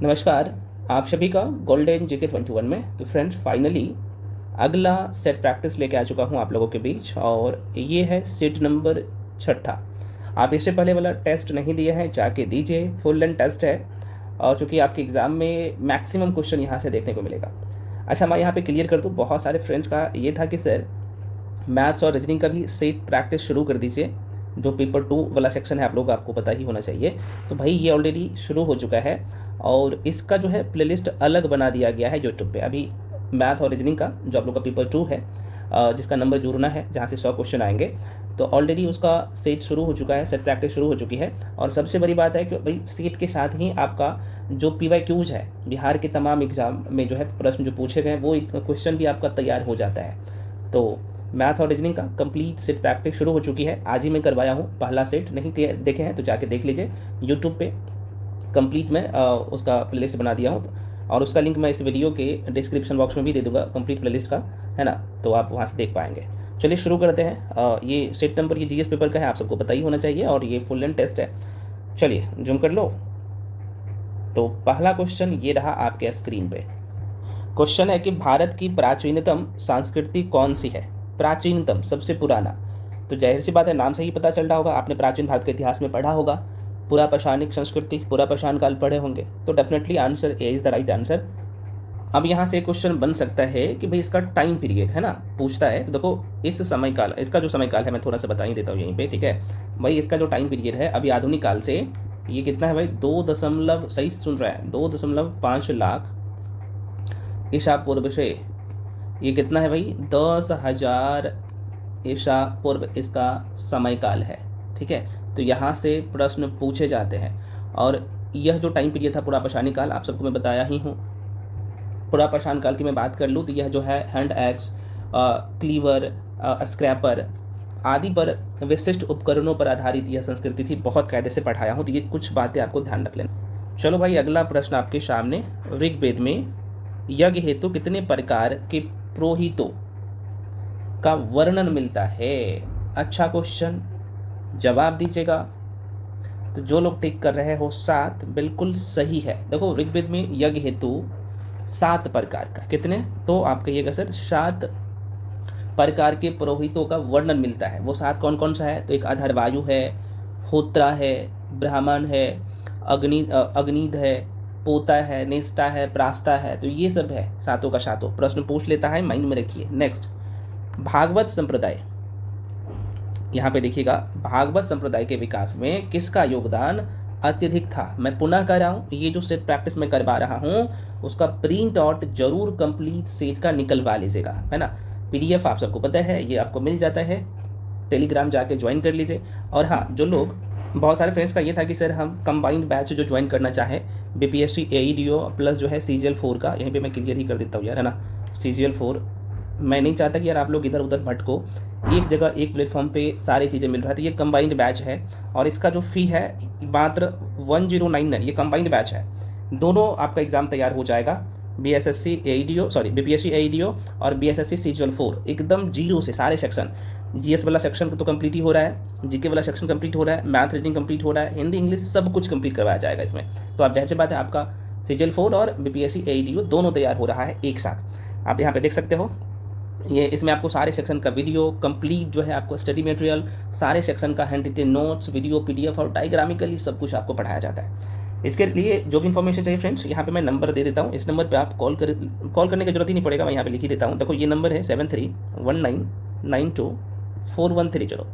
नमस्कार, आप सभी का गोल्डन जीके 21 में। तो फ्रेंड्स, फाइनली अगला सेट प्रैक्टिस लेके आ चुका हूँ आप लोगों के बीच, और ये है सेट नंबर 6। आप इससे पहले वाला टेस्ट नहीं दिए हैं, जाके दीजिए। फुल लेंथ टेस्ट है, और चूँकि आपके एग्ज़ाम में मैक्सिमम क्वेश्चन यहाँ से देखने को मिलेगा। अच्छा, मैं यहाँ पे क्लियर कर दूँ, बहुत सारे फ्रेंड्स का ये था कि सर मैथ्स और रीजनिंग का भी सेट प्रैक्टिस शुरू कर दीजिए। जो पेपर 2 वाला सेक्शन है, आप लोग आपको पता ही होना चाहिए। तो भाई ये ऑलरेडी शुरू हो चुका है, और इसका जो है प्लेलिस्ट अलग बना दिया गया है यूट्यूब पे। अभी मैथ और रीजनिंग का जो आप लोग का पेपर 2 है, जिसका नंबर जुड़ना है, जहाँ से 100 क्वेश्चन आएंगे, तो ऑलरेडी उसका सेट शुरू हो चुका है, सेट प्रैक्टिस शुरू हो चुकी है। और सबसे बड़ी बात है कि भाई सेट के साथ ही आपका जो PYQs है, बिहार के तमाम एग्जाम में जो है प्रश्न जो पूछे गए हैं, वो क्वेश्चन भी आपका तैयार हो जाता है। तो मैथ और रीजनिंग का कंप्लीट सेट प्रैक्टिस शुरू हो चुकी है। आज ही मैं करवाया हूँ पहला सेट। नहीं देखे हैं तो जाके देख लीजिए यूट्यूब पे। कंप्लीट मैं उसका प्लेलिस्ट बना दिया हूँ, और उसका लिंक मैं इस वीडियो के डिस्क्रिप्शन बॉक्स में भी दे दूँगा, कंप्लीट प्लेलिस्ट का, है ना। तो आप वहाँ से देख पाएंगे। चलिए शुरू करते हैं। ये सेट नंबर, ये GS पेपर का है, आप सबको पता ही होना चाहिए, और ये फुल लेंथ टेस्ट है। चलिए जूम कर लो। तो पहला क्वेश्चन ये रहा आपके स्क्रीन पे। क्वेश्चन है कि भारत की प्राचीनतम संस्कृति कौन सी है? प्राचीनतम, सबसे पुराना। तो जाहिर सी बात है, नाम से ही पता चल रहा होगा, आपने प्राचीन भारत के इतिहास में पढ़ा होगा, पूरा पाषाणिक संस्कृति, पूरा पाषाण काल पढ़े होंगे। तो definitely answer A is the right answer. अब यहाँ से एक क्वेश्चन बन सकता है कि भाई इसका टाइम पीरियड, है ना, पूछता है। तो देखो, इस समय काल, इसका जो समय काल है, मैं थोड़ा सा बता ही देता हूँ यहीं पे, ठीक है भाई। इसका जो टाइम पीरियड है अभी आधुनिक काल से, ये कितना है भाई? 2 सही सुन रहा है, 2.5 लाख ईसा पूर्व से ये कितना है भाई? 10,000 ईसा पूर्व इसका समय काल है, ठीक है। तो यहाँ से प्रश्न पूछे जाते हैं, और यह जो टाइम पीरियड था पूरा पाषाणी काल, आप सबको मैं बताया ही हूँ। पूरा पाषाण काल की मैं बात कर लूँ तो यह जो है हैंड एक्स, क्लीवर, स्क्रैपर आदि पर विशिष्ट उपकरणों पर आधारित यह संस्कृति थी। बहुत कायदे से पढ़ाया हूँ, तो ये कुछ बातें आपको ध्यान रख लेना। चलो भाई, अगला प्रश्न आपके सामने। ऋग्वेद में यज्ञ हेतु कितने प्रकार के पुरोहितों का वर्णन मिलता है? अच्छा क्वेश्चन, जवाब दीजिएगा। तो जो लोग टिक कर रहे हो 7, बिल्कुल सही है। देखो, ऋग्वेद में यज्ञ हेतु 7 प्रकार का, कितने? तो आप कहिएगा सर 7 प्रकार के पुरोहितों का वर्णन मिलता है। वो 7 कौन कौन सा है? तो एक अधर्वायु है, होत्रा है, ब्राह्मण है, अग्निद है, पोता है, निष्ठा है, प्रास्ता है। तो ये सब है, सातों का सातों। प्रश्न पूछ लेता है, माइंड में रखिए। नेक्स्ट, भागवत संप्रदाय। यहाँ पे देखिएगा, भागवत संप्रदाय के विकास में किसका योगदान अत्यधिक था? मैं पुनः कह रहा हूँ, ये जो सेट प्रैक्टिस मैं करवा रहा हूँ, उसका प्रिंट आउट जरूर कंप्लीट सेट का निकलवा लीजिएगा, है ना। PDF आप सबको पता है, ये आपको मिल जाता है, टेलीग्राम जाके ज्वाइन कर लीजिए। और हाँ, जो लोग, बहुत सारे फ्रेंड्स का ये था कि सर हम कंबाइंड बैच जो ज्वाइन करना चाहे, BPSC AEDO प्लस जो है CGL4 का, यहीं पे मैं क्लियर ही कर देता हूँ यार, है ना। CGL4, मैं नहीं चाहता कि यार आप लोग इधर उधर भटको, एक जगह एक प्लेटफॉर्म पे सारी चीज़ें मिल रहा है। तो ये कंबाइंड बैच है, और इसका जो फ़ी है मात्र 1099। ये कंबाइंड बैच है, दोनों आपका एग्ज़ाम तैयार हो जाएगा। BPSC AEDO और BSSC CGL4 एकदम जीरो से सारे सेक्शन। GS वाला सेक्शन तो कंप्लीट ही हो रहा है, GK वाला सेक्शन कंप्लीट हो रहा है, मैथ रीजनिंग कंप्लीट हो रहा है, हिंदी इंग्लिश सब कुछ कंप्लीट करवाया जाएगा इसमें। तो आप जाहिर सी बात है, आपका CGL4 और BPSC AEDO दोनों तैयार हो रहा है एक साथ। आप यहाँ पे देख सकते हो, ये इसमें आपको सारे सेक्शन का वीडियो कंप्लीट जो है, आपको स्टडी मटेरियल, सारे सेक्शन का hand retain notes, video, PDF और डायग्रामिकली सब कुछ आपको पढ़ाया जाता है। इसके लिए जो भी इन्फॉर्मेशन चाहिए फ्रेंड्स, यहाँ पे मैं नंबर दे देता हूँ। इस नंबर पे आप कॉल करने की जरूरत ही नहीं पड़ेगा, मैं यहाँ पे लिख ही देता हूँ। देखो, ये नंबर है 7319924130।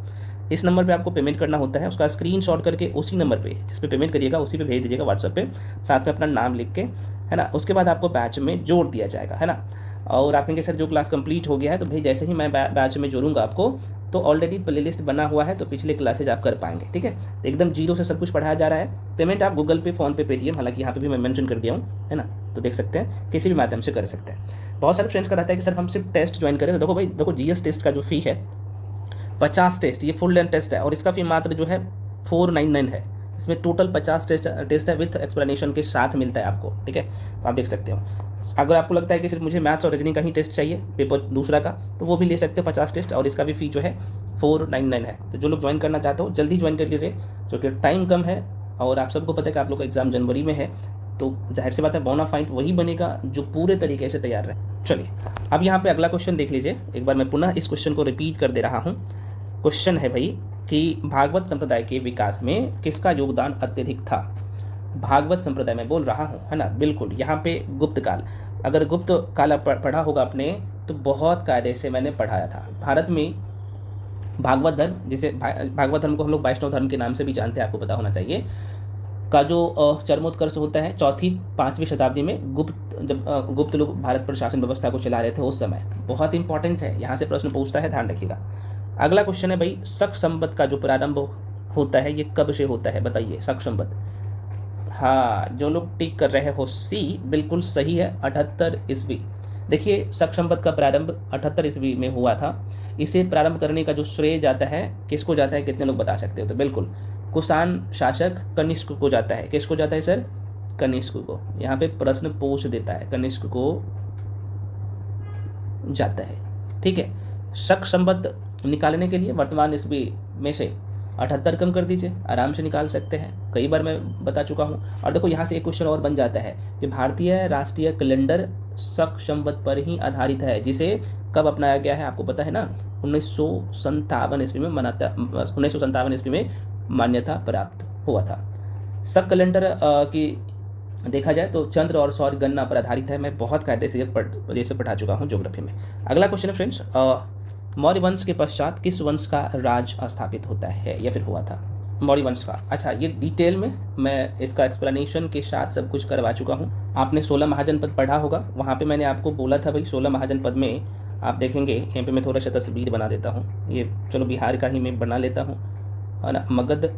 इस नंबर पे आपको पेमेंट करना होता है, उसका स्क्रीनशॉट करके उसी नंबर पे, जिस पे पेमेंट करिएगा उसी पे भेज दीजिएगा व्हाट्सएप पे, साथ में अपना नाम लिख के, है ना। उसके बाद आपको बैच में जोड़ दिया जाएगा, है ना। और आप कहेंगे सर जो क्लास कंप्लीट हो गया है, तो भाई जैसे ही मैं बैच में जोड़ूंगा आपको, तो ऑलरेडी प्लेलिस्ट बना हुआ है, तो पिछले क्लासेज आप कर पाएंगे, ठीक है। तो एकदम जीरो से सब कुछ पढ़ाया जा रहा है। पेमेंट आप गूगल पे, फ़ोन पे, पेटीएम, हालांकि यहाँ पे भी मैं मेंशन कर दिया हूँ, है ना। तो देख सकते हैं, किसी भी माध्यम से कर सकते हैं। बहुत सारे फ्रेंड्स का रहता है कि सर हम सिर्फ टेस्ट ज्वाइन करें। तो देखो भाई, देखो GS टेस्ट का जो फ़ी है 50 टेस्ट, ये फुल लेंथ टेस्ट है, और इसका फ़ी मात्र जो है 499 है। इसमें टोटल 50 टेस्ट है, विथ एक्सप्लेनेशन के साथ मिलता है आपको, ठीक है। तो आप देख सकते हो। अगर आपको लगता है कि सिर्फ मुझे मैथ्स और रीजनिंग का ही टेस्ट चाहिए, पेपर दूसरा का, तो वो भी ले सकते हो 50 टेस्ट, और इसका भी फ़ी जो है 499 है। तो जो लोग ज्वाइन करना चाहते हो जल्दी ज्वाइन कर लीजिए, क्योंकि टाइम कम है, और आप सबको पता है कि आप लोग का एग्ज़ाम जनवरी में है। तो जाहिर सी बात है बोनाफाइड वही बनेगा जो पूरे तरीके से तैयार रहे। चलिए अब यहाँ पे अगला क्वेश्चन देख लीजिए, एक बार मैं पुनः इस क्वेश्चन को रिपीट कर दे रहा हूँ। क्वेश्चन है भाई कि भागवत संप्रदाय के विकास में किसका योगदान अत्यधिक था। भागवत संप्रदाय में बोल रहा हूँ, है ना, बिल्कुल। यहाँ पे गुप्त काल, अगर गुप्त काल पढ़ा होगा आपने तो बहुत कायदे से मैंने पढ़ाया था। भारत में भागवत धर्म, जिसे भागवत धर्म को हम लोग वैष्णव धर्म के नाम से भी जानते हैं, आपको पता होना चाहिए, का जो चरमोत्कर्ष होता है 4वीं-5वीं शताब्दी में, जब गुप्त लोग भारत पर शासन व्यवस्था को चला रहे थे उस समय। बहुत इंपॉर्टेंट है, यहाँ से प्रश्न पूछता है, ध्यान रखिएगा। अगला क्वेश्चन है भाई, शक संवत का जो प्रारंभ होता है ये कब से होता है, बताइए। शक संवत, हाँ, जो लोग टिक कर रहे हो सी बिल्कुल सही है, 78 ईस्वी। देखिए शक संवत का प्रारंभ 78 ईस्वी में हुआ था। इसे प्रारंभ करने का जो श्रेय जाता है, किसको जाता है, कितने लोग बता सकते हो? तो बिल्कुल कुषाण शासक कनिष्क को जाता है। किसको जाता है सर? कनिष्क को। यहाँ पे प्रश्न पूछ देता है, कनिष्क को जाता है, ठीक है। शक संवत निकालने के लिए वर्तमान ईस्वी में से 78 कम कर दीजिए, आराम से निकाल सकते हैं, कई बार मैं बता चुका हूँ। और देखो यहाँ से एक क्वेश्चन और बन जाता है कि भारतीय राष्ट्रीय कैलेंडर शक संवत पर ही आधारित है, जिसे कब अपनाया गया है आपको पता है ना, 1957 ईस्वी में 1957 ईस्वी में मान्यता प्राप्त हुआ था। शक कैलेंडर की देखा जाए तो चंद्र और सौर गणना पर आधारित है। मैं बहुत कायदे से जैसे पढ़ा चुका हूँ ज्योग्राफी में। अगला क्वेश्चन है फ्रेंड्स, मौर्य वंश के पश्चात किस वंश का राज स्थापित होता है या फिर हुआ था? मौर्य वंश का। अच्छा, ये डिटेल में मैं इसका एक्सप्लेनेशन के साथ सब कुछ करवा चुका हूँ। आपने 16 महाजनपद पढ़ा होगा, वहाँ पे मैंने आपको बोला था भाई 16 महाजनपद में आप देखेंगे, यहाँ पे मैं थोड़ा सा तस्वीर बना देता हूँ, ये चलो बिहार का ही मैं बना लेता हूँ, है ना। मगध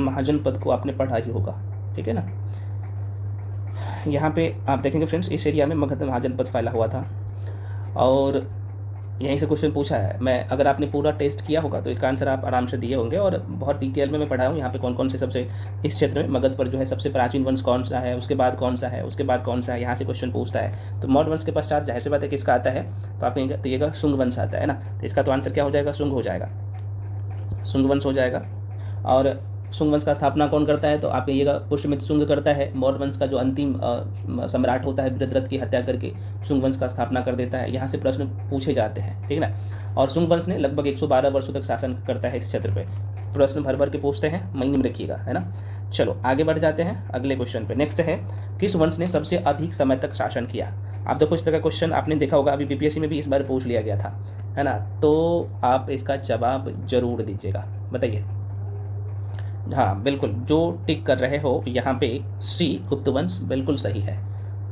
महाजनपद को आपने पढ़ा ही होगा, ठीक है ना। यहाँ पे आप देखेंगे फ्रेंड्स, इस एरिया में मगध महाजनपद फैला हुआ था और यहीं से क्वेश्चन पूछा है। मैं अगर आपने पूरा टेस्ट किया होगा तो इसका आंसर आप आराम से दिए होंगे, और बहुत डिटेल में मैं पढ़ाया हूँ यहाँ पे कौन कौन से सबसे इस क्षेत्र में मगध पर जो है सबसे प्राचीन वंश कौन सा है, उसके बाद कौन सा है, उसके बाद कौन सा है, यहाँ से क्वेश्चन पूछता है। तो मौर्य वंश के पश्चात जाहिर सी बात है किसका आता है, तो आप कहिएगा शुंग वंश आता है ना। तो इसका तो आंसर क्या हो जाएगा? शुंग हो जाएगा, शुंग वंश हो जाएगा। और शुंग वंश का स्थापना कौन करता है? तो आप कहिएगा पुष्यमित्र शुंग करता है। मौर्य वंश का जो अंतिम सम्राट होता है बृहद्रथ की हत्या करके शुंग वंश का स्थापना कर देता है। यहाँ से प्रश्न पूछे जाते हैं, ठीक है ना। और शुंग वंश ने लगभग 112 वर्षों तक शासन करता है इस क्षेत्र पे। प्रश्न भर भर के पूछते हैं, माइंड में रखिएगा, है ना। चलो आगे बढ़ जाते हैं अगले क्वेश्चन पे। नेक्स्ट है, किस वंश ने सबसे अधिक समय तक शासन किया? आप देखो इस तरह का क्वेश्चन आपने देखा होगा, अभी बीपीएससी में भी इस बार पूछ लिया गया था, है ना। तो आप इसका जवाब जरूर दीजिएगा, बताइए। हाँ बिल्कुल, जो टिक कर रहे हो यहाँ पे सी गुप्त वंश बिल्कुल सही है,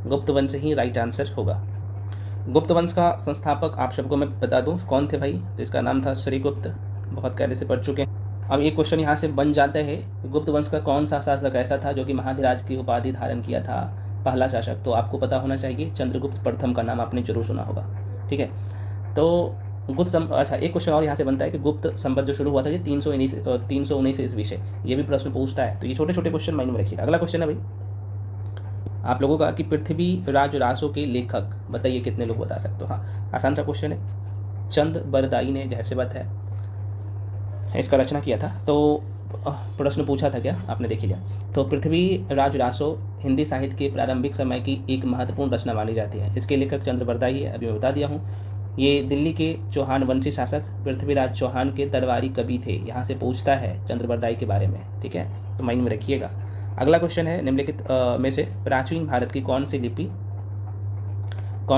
गुप्त वंश ही राइट आंसर होगा। गुप्त वंश का संस्थापक आप सबको मैं बता दूं कौन थे भाई, तो इसका नाम था श्रीगुप्त, बहुत कायदे से पढ़ चुके हैं। अब एक क्वेश्चन यहाँ से बन जाता है, गुप्त वंश का कौन सा शासक ऐसा था जो कि महाधिराज की उपाधि धारण किया था, पहला शासक? तो आपको पता होना चाहिए चंद्रगुप्त प्रथम का नाम आपने जरूर सुना होगा, ठीक है। तो अच्छा एक क्वेश्चन और यहाँ से बनता है कि गुप्त संवत जो शुरू हुआ था ये 319 ईस्वी से, ये भी प्रश्न पूछता है। तो ये छोटे छोटे क्वेश्चन माइंड में रखिएगा। अगला क्वेश्चन है भाई आप लोगों का कि पृथ्वी राज रासों के लेखक बताइए, कितने लोग बता सकते हो? हाँ आसान सा क्वेश्चन है, चंद बरदाई ने जाहिर सी बात है इसका रचना किया था। तो प्रश्न पूछा था क्या, आपने देख लिया। तो पृथ्वी राज रासो हिंदी साहित्य के प्रारंभिक समय की एक महत्वपूर्ण रचना मानी जाती है। इसके लेखक चंद्र बरदाई है, अभी मैं बता दिया हूँ। ये दिल्ली के चौहान वंशी शासक पृथ्वीराज चौहान के दरबारी कवि थे। यहाँ से पूछता है चंद्र बरदाई के बारे में, ठीक है, तो माइंड में रखिएगा। अगला क्वेश्चन है, निम्नलिखित में से प्राचीन भारत की कौन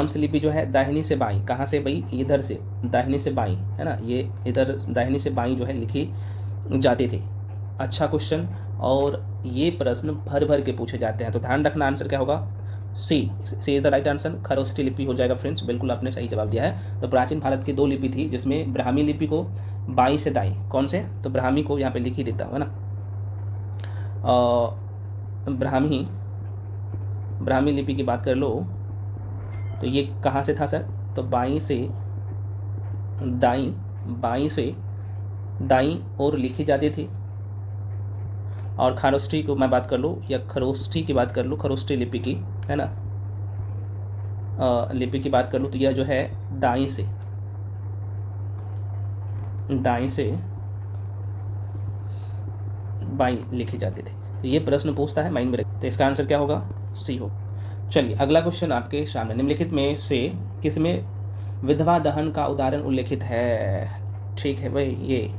सी लिपि जो है दाहिनी से बाईं, कहाँ से भाई? इधर से दाहिनी से बाईं, है ना, ये इधर दाहिनी से बाईं जो है लिखी जाती थी। अच्छा क्वेश्चन, और ये प्रश्न भर भर के पूछे जाते हैं, तो ध्यान रखना आंसर क्या होगा? C is the right answer, Kharosthi लिपि हो जाएगा फ्रेंड्स, बिल्कुल आपने सही जवाब दिया है। तो प्राचीन भारत की 2 लिपि थी, जिसमें ब्राह्मी लिपि को बाईं से दाईं, कौन से? तो ब्राह्मी को यहाँ पे लिख ही देता हूँ, है ना। ब्राह्मी लिपि की बात कर लो तो ये कहाँ से था सर? तो बाईं से दाईं और लिखी जाती थी। और खरोष्ठी को मैं बात कर लूँ या खरोष्ठी की बात कर लूँ, खरोष्ठी लिपि की, है ना, लिपि की बात कर लूँ तो यह जो है दाईं से बाईं लिखी जाती थी। तो ये प्रश्न पूछता है, माइंड में रखिए। तो इसका आंसर क्या होगा? सी हो। चलिए अगला क्वेश्चन आपके सामने, निम्नलिखित में से किसमें विधवा दहन का उदाहरण उल्लेखित है? ठीक है भाई, ये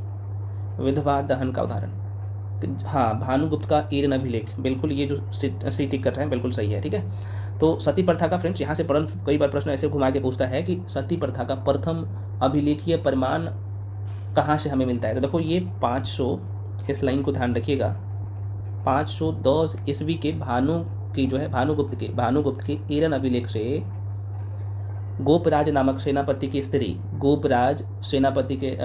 विधवा दहन का उदाहरण, हाँ, भानुगुप्त का ईर्न अभिलेख, बिल्कुल ये जो सी टिक कर रहे हैं बिल्कुल सही है। ठीक है, तो सती प्रथा का फ्रेंड्स यहाँ से कई बार प्रश्न ऐसे घुमा के पूछता है कि सती प्रथा का प्रथम अभिलेखीय प्रमाण कहाँ से हमें मिलता है। तो देखो ये 500, इस लाइन को ध्यान रखिएगा, 510 ईस्वी के भानुगुप्त के ईर्न अभिलेख से गोपराज नामक सेनापति की स्त्री, गोपराज सेनापति के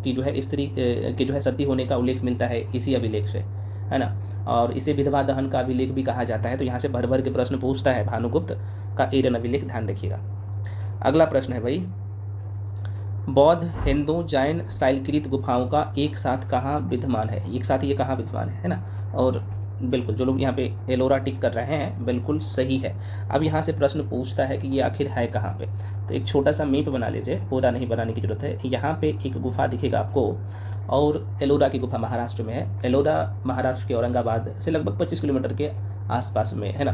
की जो है स्त्री की जो है सती होने का उल्लेख मिलता है इसी अभिलेख से, है ना। और इसे विधवा दहन का अभिलेख भी कहा जाता है। तो यहाँ से भर भर के प्रश्न पूछता है भानुगुप्त का ईर्न अभिलेख, ध्यान रखिएगा। अगला प्रश्न है भाई, बौद्ध, हिंदू, जैन शैलकृत गुफाओं का एक साथ कहाँ विद्यमान है? एक साथ ये कहाँ विद्यमान है ना। और बिल्कुल जो लोग यहाँ पे एलोरा टिक कर रहे हैं बिल्कुल सही है। अब यहाँ से प्रश्न पूछता है कि ये आखिर है कहाँ पे। तो एक छोटा सा मैप बना लीजिए, पूरा नहीं बनाने की जरूरत है। यहाँ पे एक गुफा दिखेगा आपको, और एलोरा की गुफा महाराष्ट्र में है। एलोरा महाराष्ट्र के औरंगाबाद से लगभग 25 किलोमीटर के आसपास में, है ना,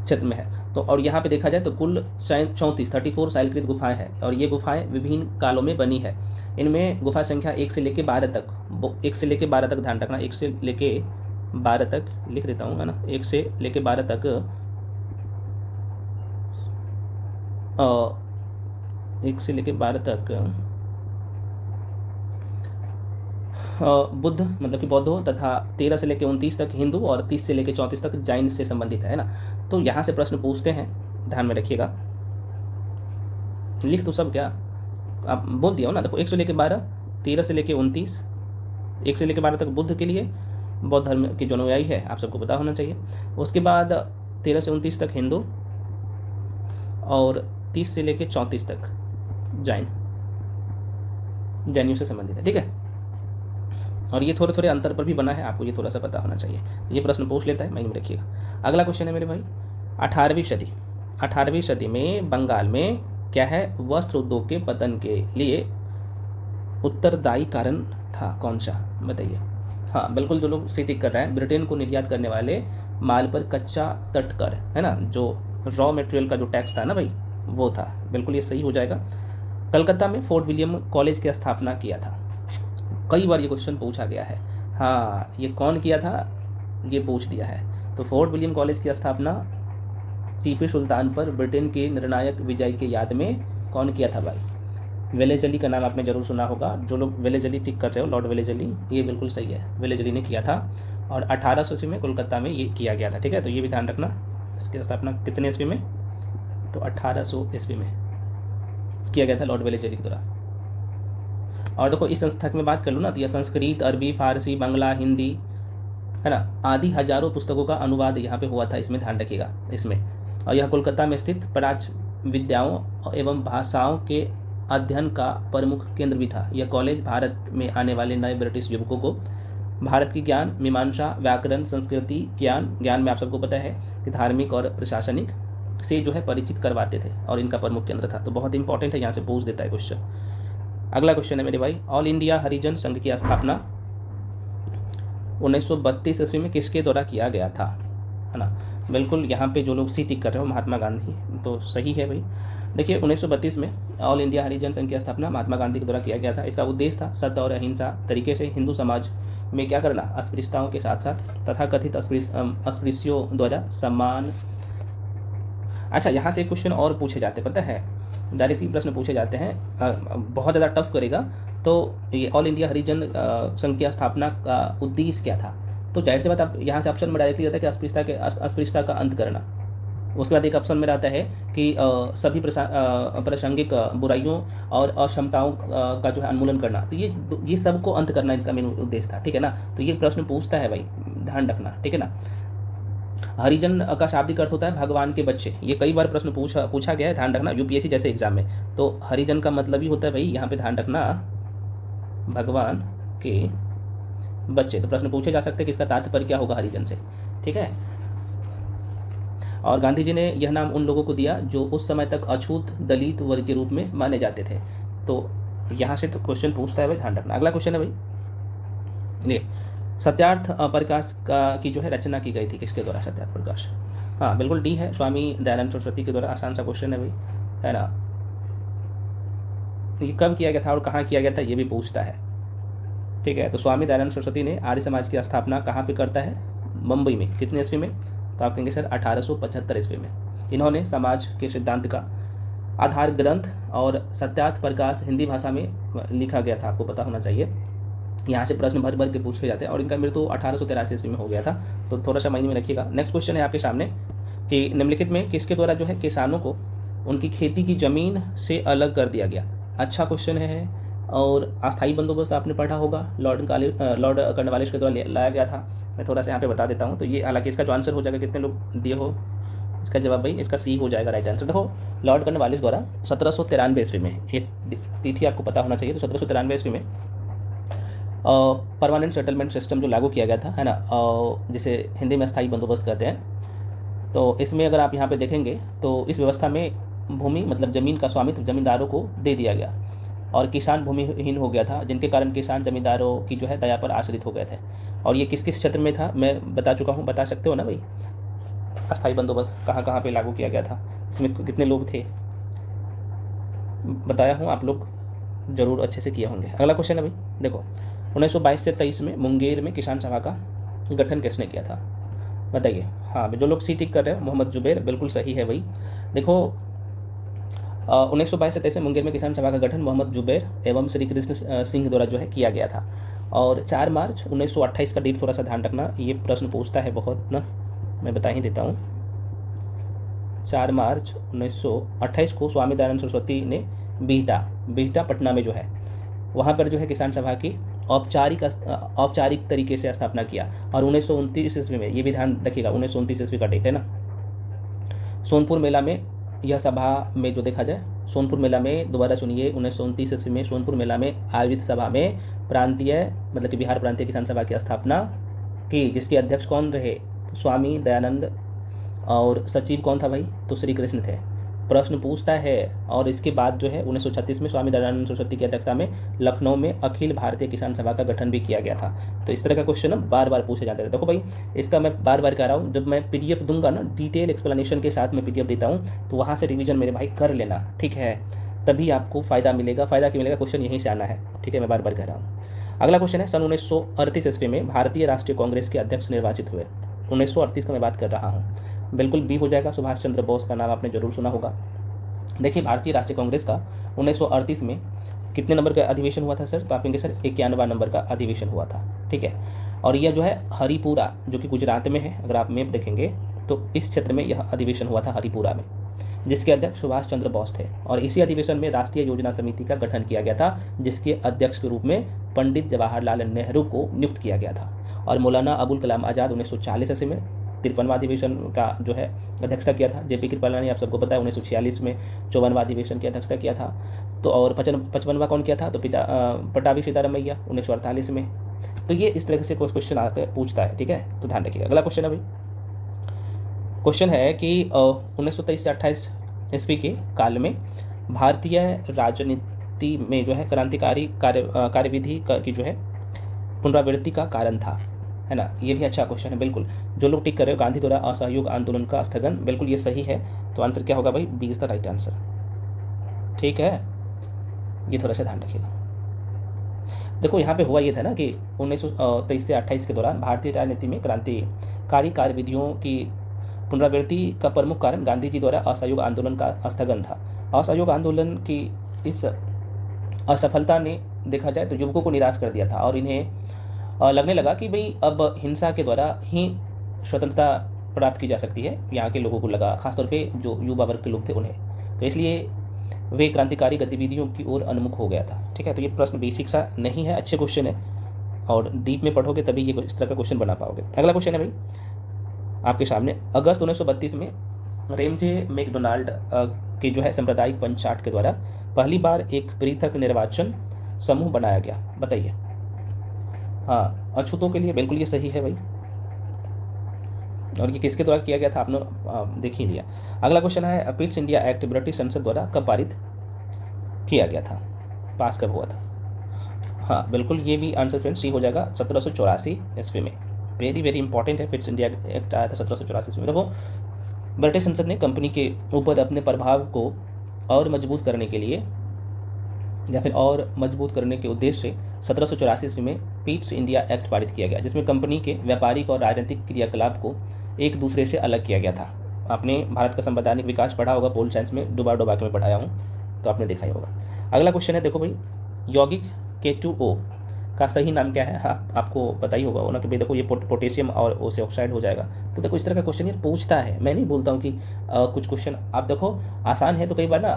क्षेत्र में है। तो और यहाँ पे देखा जाए तो कुल 34 शैलकृत गुफाएं हैं, और ये गुफाएं विभिन्न कालों में बनी है। इनमें गुफा संख्या 1 से लेके 12 तक, 1 से लेके 12 तक ध्यान रखना, 1 से लेके 12 तक लिख देता हूँ, है ना, 1 से लेके 12 तक 1 से लेके 12 तक बुद्ध मतलब कि बौद्धों तथा 13 से लेकर 29 तक हिंदू और 30 से लेकर 34 तक जैन से संबंधित है ना। तो यहाँ से प्रश्न पूछते हैं, ध्यान में रखिएगा। लिख तो सब क्या आप बोल दिया हो ना। देखो 1 से लेकर 12, 13 से लेकर 29, 1 से लेकर 12 तक बुद्ध के लिए, बौद्ध धर्म की जो अनुयायी है आप सबको पता होना चाहिए। उसके बाद 13 से 29 तक हिंदू और 30 से लेकर 34 तक जैनियों से संबंधित है। ठीक है, और ये थोड़े थोड़े अंतर पर भी बना है, आपको ये थोड़ा सा पता होना चाहिए। ये प्रश्न पूछ लेता है, माइंड में रखिएगा। अगला क्वेश्चन है मेरे भाई, 18वीं सदी में बंगाल में क्या है वस्त्र उद्योग के पतन के लिए उत्तरदायी कारण था? कौन सा बताइए। हाँ बिल्कुल, जो लोग टिक कर रहे हैं, ब्रिटेन को निर्यात करने वाले माल पर कच्चा तटकर, है ना, जो रॉ मटेरियल का जो टैक्स था ना भाई, वो था। बिल्कुल ये सही हो जाएगा। कलकत्ता में फोर्ट विलियम कॉलेज की स्थापना किया था। कई बार ये क्वेश्चन पूछा गया है। हाँ, ये कौन किया था ये पूछ दिया है। तो फोर्ट विलियम कॉलेज की स्थापना टीपू सुल्तान पर ब्रिटेन के निर्णायक विजय के याद में कौन किया था भाई? वेलेजली का नाम आपने जरूर सुना होगा। जो लोग वेलेजली टिक कर रहे हो, लॉर्ड वेलेजली, ये बिल्कुल सही है, वेलेजली ने किया था। और 1800 ईस्वी में कोलकाता में ये किया गया था। ठीक है, तो ये भी ध्यान रखना। इसकी स्थापना कितने ईस्वी में? तो 1800 ईस्वी में किया गया था लॉर्ड वेलेजली के द्वारा। और देखो इस संस्था की मैं बात कर लूँ ना, तो यह संस्कृत, अरबी, फारसी, बांग्ला, हिंदी, है ना, आदि हजारों पुस्तकों का अनुवाद यहाँ पे हुआ था, इसमें ध्यान रखिएगा इसमें। और यह कोलकाता में स्थित प्राच्य विद्याओं एवं भाषाओं के अध्ययन का प्रमुख केंद्र भी था। यह कॉलेज भारत में आने वाले नए ब्रिटिश युवकों को भारत की ज्ञान, मीमांसा, व्याकरण, संस्कृति ज्ञान में आप सबको पता है कि धार्मिक और प्रशासनिक से जो है परिचित करवाते थे, और इनका प्रमुख केंद्र था। तो बहुत इंपॉर्टेंट है, यहाँ से पूछ देता है क्वेश्चन। अगला क्वेश्चन है मेरे भाई, ऑल इंडिया हरिजन संघ की स्थापना 1932 ईस्वी में किसके द्वारा किया गया था? है ना, बिल्कुल यहाँ पे जो लोग सी टिक कर रहे हो महात्मा गांधी, तो सही है भाई। देखिए 1932 में ऑल इंडिया हरिजन संघ की स्थापना महात्मा गांधी के द्वारा किया गया था। इसका उद्देश्य था सत्य और अहिंसा तरीके से हिंदू समाज में क्या करना, अस्पृश्यताओं के साथ साथ तथा कथित अस्पृश्यों द्वारा सम्मान। अच्छा, यहाँ से क्वेश्चन और पूछे जाते, पता है, डायरेक्टली प्रश्न पूछे जाते हैं, बहुत ज़्यादा टफ करेगा। तो ये ऑल इंडिया हरिजन संघ की स्थापना का उद्देश्य क्या था? तो जाहिर सी बात, आप यहाँ से ऑप्शन में डायरेक्टली रहता है कि अस्पृश्यता का अंत करना। उसके बाद एक ऑप्शन में रहता है कि सभी प्रासंगिक बुराइयों और अक्षमताओं का जो है उन्मूलन करना। तो ये सबको अंत करना इनका मेन उद्देश्य था। ठीक है ना, तो ये प्रश्न पूछता है भाई, ध्यान रखना। ठीक है ना, हरिजन का शाब्दिक अर्थ होता है भगवान के बच्चे। ये कई बार प्रश्न पूछा गया है, ध्यान रखना, यूपीएससी जैसे एग्जाम में। तो हरिजन का मतलब ही होता है भाई, यहाँ पे ध्यान रखना, भगवान के बच्चे। तो प्रश्न पूछे जा सकते हैं कि इसका तात्पर्य क्या होगा हरिजन से। ठीक है, और गांधी जी ने यह नाम उन लोगों को दिया जो उस समय तक अछूत दलित वर्ग के रूप में माने जाते थे। तो यहाँ से तो क्वेश्चन पूछता है भाई, ध्यान रखना। अगला क्वेश्चन है भाई, सत्यार्थ प्रकाश का की जो है रचना की गई थी किसके द्वारा? सत्यार्थ प्रकाश, हाँ बिल्कुल डी है, स्वामी दयानंद सरस्वती के द्वारा। आसान सा क्वेश्चन है भाई, है ना। ये कब किया गया था और कहाँ किया गया था ये भी पूछता है, ठीक है। तो स्वामी दयानंद सरस्वती ने आर्य समाज की स्थापना कहाँ पे करता है? मुंबई में। कितने ईस्वी में? तो आप कहेंगे सर 1875 ईस्वी में। इन्होंने समाज के सिद्धांत का आधार ग्रंथ और सत्यार्थ प्रकाश हिंदी भाषा में लिखा गया था, आपको पता होना चाहिए। यहाँ से प्रश्न भर भर के पूछे जाते हैं, और इनका मृत्यु 1883 ईस्वी में हो गया था, तो थोड़ा सा माइंड में रखिएगा। नेक्स्ट क्वेश्चन है आपके सामने कि निम्नलिखित में किसके द्वारा जो है किसानों को उनकी खेती की ज़मीन से अलग कर दिया गया? अच्छा क्वेश्चन है। और अस्थायी बंदोबस्त आपने पढ़ा होगा, लॉर्ड कॉर्नवालिस के द्वारा लाया गया था। मैं थोड़ा सा यहाँ पे बता देता हूँ। तो ये हालांकि इसका जो आंसर हो जाएगा, कितने लोग दिए हो, इसका जवाब भाई इसका सी हो जाएगा राइट आंसर। देखो, लॉर्ड कॉर्नवालिस द्वारा 1793 ईस्वी में, एक तिथि आपको पता होना चाहिए, तो 1793 ईस्वी में परमानेंट सेटलमेंट सिस्टम जो लागू किया गया था, है ना, जिसे हिंदी में अस्थायी बंदोबस्त कहते हैं। तो इसमें अगर आप यहाँ पे देखेंगे तो इस व्यवस्था में भूमि मतलब ज़मीन का स्वामित्व जमींदारों को दे दिया गया, और किसान भूमिहीन हो गया था, जिनके कारण किसान जमींदारों की जो है दया पर आश्रित हो गए थे। और ये किस किस क्षेत्र में था मैं बता चुका हूँ, बता सकते हो ना भाई? अस्थायी बंदोबस्त कहाँ कहाँ पे लागू किया गया था, इसमें कितने लोग थे, बताया हूँ, आप लोग जरूर अच्छे से किए होंगे। अगला क्वेश्चन है भाई, देखो 1922 से 23 में मुंगेर में किसान सभा का गठन किसने किया था? बताइए। हाँ, जो लोग सी टिक कर रहे हैं, मोहम्मद जुबैर, बिल्कुल सही है भाई। देखो 1922 से 23 में मुंगेर में किसान सभा का गठन मोहम्मद जुबैर एवं श्री कृष्ण सिंह द्वारा जो है किया गया था। और 4 मार्च 1928 का डेट थोड़ा सा ध्यान रखना, ये प्रश्न पूछता है बहुत ना, मैं बता ही देता हूँ। 4 मार्च 1928 को स्वामी दयानंद सरस्वती ने बिहटा पटना में जो है वहाँ पर जो है किसान सभा की औपचारिक तरीके से स्थापना किया। और 1929 ईस्वी में, ये भी ध्यान रखिएगा, 1929 ईस्वी का डेट है ना। सोनपुर मेला में यह सभा में जो देखा जाए, सोनपुर मेला में, दोबारा सुनिए, 1929 ईस्वी में सोनपुर मेला में आयोजित सभा में प्रांतीय मतलब कि बिहार प्रांतीय किसान सभा की स्थापना की, जिसके अध्यक्ष कौन रहे? स्वामी दयानंद, और सचिव कौन था भाई? तो श्री कृष्ण थे। प्रश्न पूछता है। और इसके बाद जो है 1936 में स्वामी दयानंद सरस्वती की अध्यक्षता में लखनऊ में अखिल भारतीय किसान सभा का गठन भी किया गया था। तो इस तरह का क्वेश्चन बार बार पूछे जाते थे। देखो भाई, इसका मैं बार बार कह रहा हूँ, जब मैं पीडीएफ दूंगा ना, डिटेल एक्सप्लेनेशन के साथ मैं पीडीएफ देता हूँ, तो वहाँ से रिवीजन मेरे भाई कर लेना, ठीक है, तभी आपको फ़ायदा मिलेगा। फ़ायदा क्या मिलेगा? क्वेश्चन यहीं से आना है, ठीक है, मैं बार बार कह रहा हूँ। अगला क्वेश्चन है, सन 1938 ईस्वी में भारतीय राष्ट्रीय कांग्रेस के अध्यक्ष निर्वाचित हुए। 1938 का मैं बात कर रहा हूँ, बिल्कुल बी हो जाएगा। सुभाष चंद्र बोस का नाम आपने जरूर सुना होगा। देखिए, भारतीय राष्ट्रीय कांग्रेस का 1938 में कितने नंबर का अधिवेशन हुआ था सर? तो आप कहेंगे सर 91 नंबर का अधिवेशन हुआ था, ठीक है। और यह जो है हरिपुरा, जो कि गुजरात में है, अगर आप मैप देखेंगे तो इस क्षेत्र में यह अधिवेशन हुआ था, हरिपुरा में, जिसके अध्यक्ष सुभाष चंद्र बोस थे। और इसी अधिवेशन में राष्ट्रीय योजना समिति का गठन किया गया था, जिसके अध्यक्ष के रूप में पंडित जवाहरलाल नेहरू को नियुक्त किया गया था। और मौलाना अबुल कलाम आज़ाद 1940 ईस्वी में 53वां अधिवेशन का जो है अध्यक्षता किया था। जेपी कृपलानी आप सबको पता है 1946 में 54वां अधिवेशन की अध्यक्षता किया था। तो और 55वां कौन किया था? तो पटाभी सीतारामैया 1948 में। तो ये इस तरह से क्वेश्चन आकर पूछता है, ठीक है, तो ध्यान रखिएगा। अगला क्वेश्चन है भाई, क्वेश्चन है कि 1923 से 28 ईस्वी के काल में भारतीय राजनीति में जो है क्रांतिकारी कार्यविधि की जो है पुनरावृत्ति का कारण था, है ना। ये भी अच्छा क्वेश्चन है, बिल्कुल। जो लोग टिक कर रहे हो, गांधी द्वारा असहयोग आंदोलन का स्थगन, बिल्कुल ये सही है। तो आंसर क्या होगा भाई? B is the right answer, ठीक है, ये थोड़ा सा ध्यान रखिएगा। देखो यहाँ पे हुआ ये था ना कि 1923 से 28 के दौरान भारतीय राजनीति में क्रांतिकारी कार्यविधियों की पुनरावृत्ति का प्रमुख कारण गांधी जी द्वारा असहयोग आंदोलन का स्थगन था। असहयोग आंदोलन की इस असफलता ने देखा जाए तो युवकों को निराश कर दिया था, और इन्हें लगने लगा कि भाई अब हिंसा के द्वारा ही स्वतंत्रता प्राप्त की जा सकती है। यहाँ के लोगों को लगा, खासतौर पे जो युवा वर्ग के लोग थे उन्हें, तो इसलिए वे क्रांतिकारी गतिविधियों की ओर उन्मुख हो गया था, ठीक है। तो ये प्रश्न बेसिक सा नहीं है, अच्छे क्वेश्चन है, और डीप में पढ़ोगे तभी ये इस तरह का क्वेश्चन बना पाओगे। अगला क्वेश्चन है भाई आपके सामने, अगस्त 1932 में रेमजे मैकडोनाल्ड के जो है सांप्रदायिक पंचायत के द्वारा पहली बार एक पृथक निर्वाचन समूह बनाया गया, बताइए। हाँ, अछूतों के लिए, बिल्कुल ये सही है भाई। और ये किसके द्वारा किया गया था आपने देख ही लिया। अगला क्वेश्चन है, पिट्स इंडिया एक्ट ब्रिटिश संसद द्वारा कब पारित किया गया था, पास कब हुआ था? हाँ बिल्कुल, ये भी आंसर फ्रेंड्स सी हो जाएगा 1784 ईस्वी में। वेरी वेरी इंपॉर्टेंट है। फिट्स इंडिया एक्ट आया था 1784 ईस्वी में। देखो, ब्रिटिश संसद ने कंपनी के ऊपर अपने प्रभाव को और मजबूत करने के लिए या फिर और मजबूत करने के उद्देश्य से 1784 ईस्वी में पिट्स इंडिया एक्ट पारित किया गया, जिसमें कंपनी के व्यापारिक और राजनीतिक क्रियाकलाप को एक दूसरे से अलग किया गया था। आपने भारत का संवैधानिक विकास पढ़ा होगा, पोल साइंस में डुबा डुबा के मैं पढ़ाया हूँ, तो आपने देखा ही होगा। अगला क्वेश्चन है, देखो भाई, यौगिक K2O का सही नाम क्या है? हाँ, आपको पता ही होगा ना कि भाई देखो, ये पोटेशियम और ओ से ऑक्साइड हो जाएगा। तो देखो, इस तरह का क्वेश्चन ये पूछता है। मैं नहीं बोलता हूँ कि कुछ क्वेश्चन आप देखो आसान है, तो कई बार ना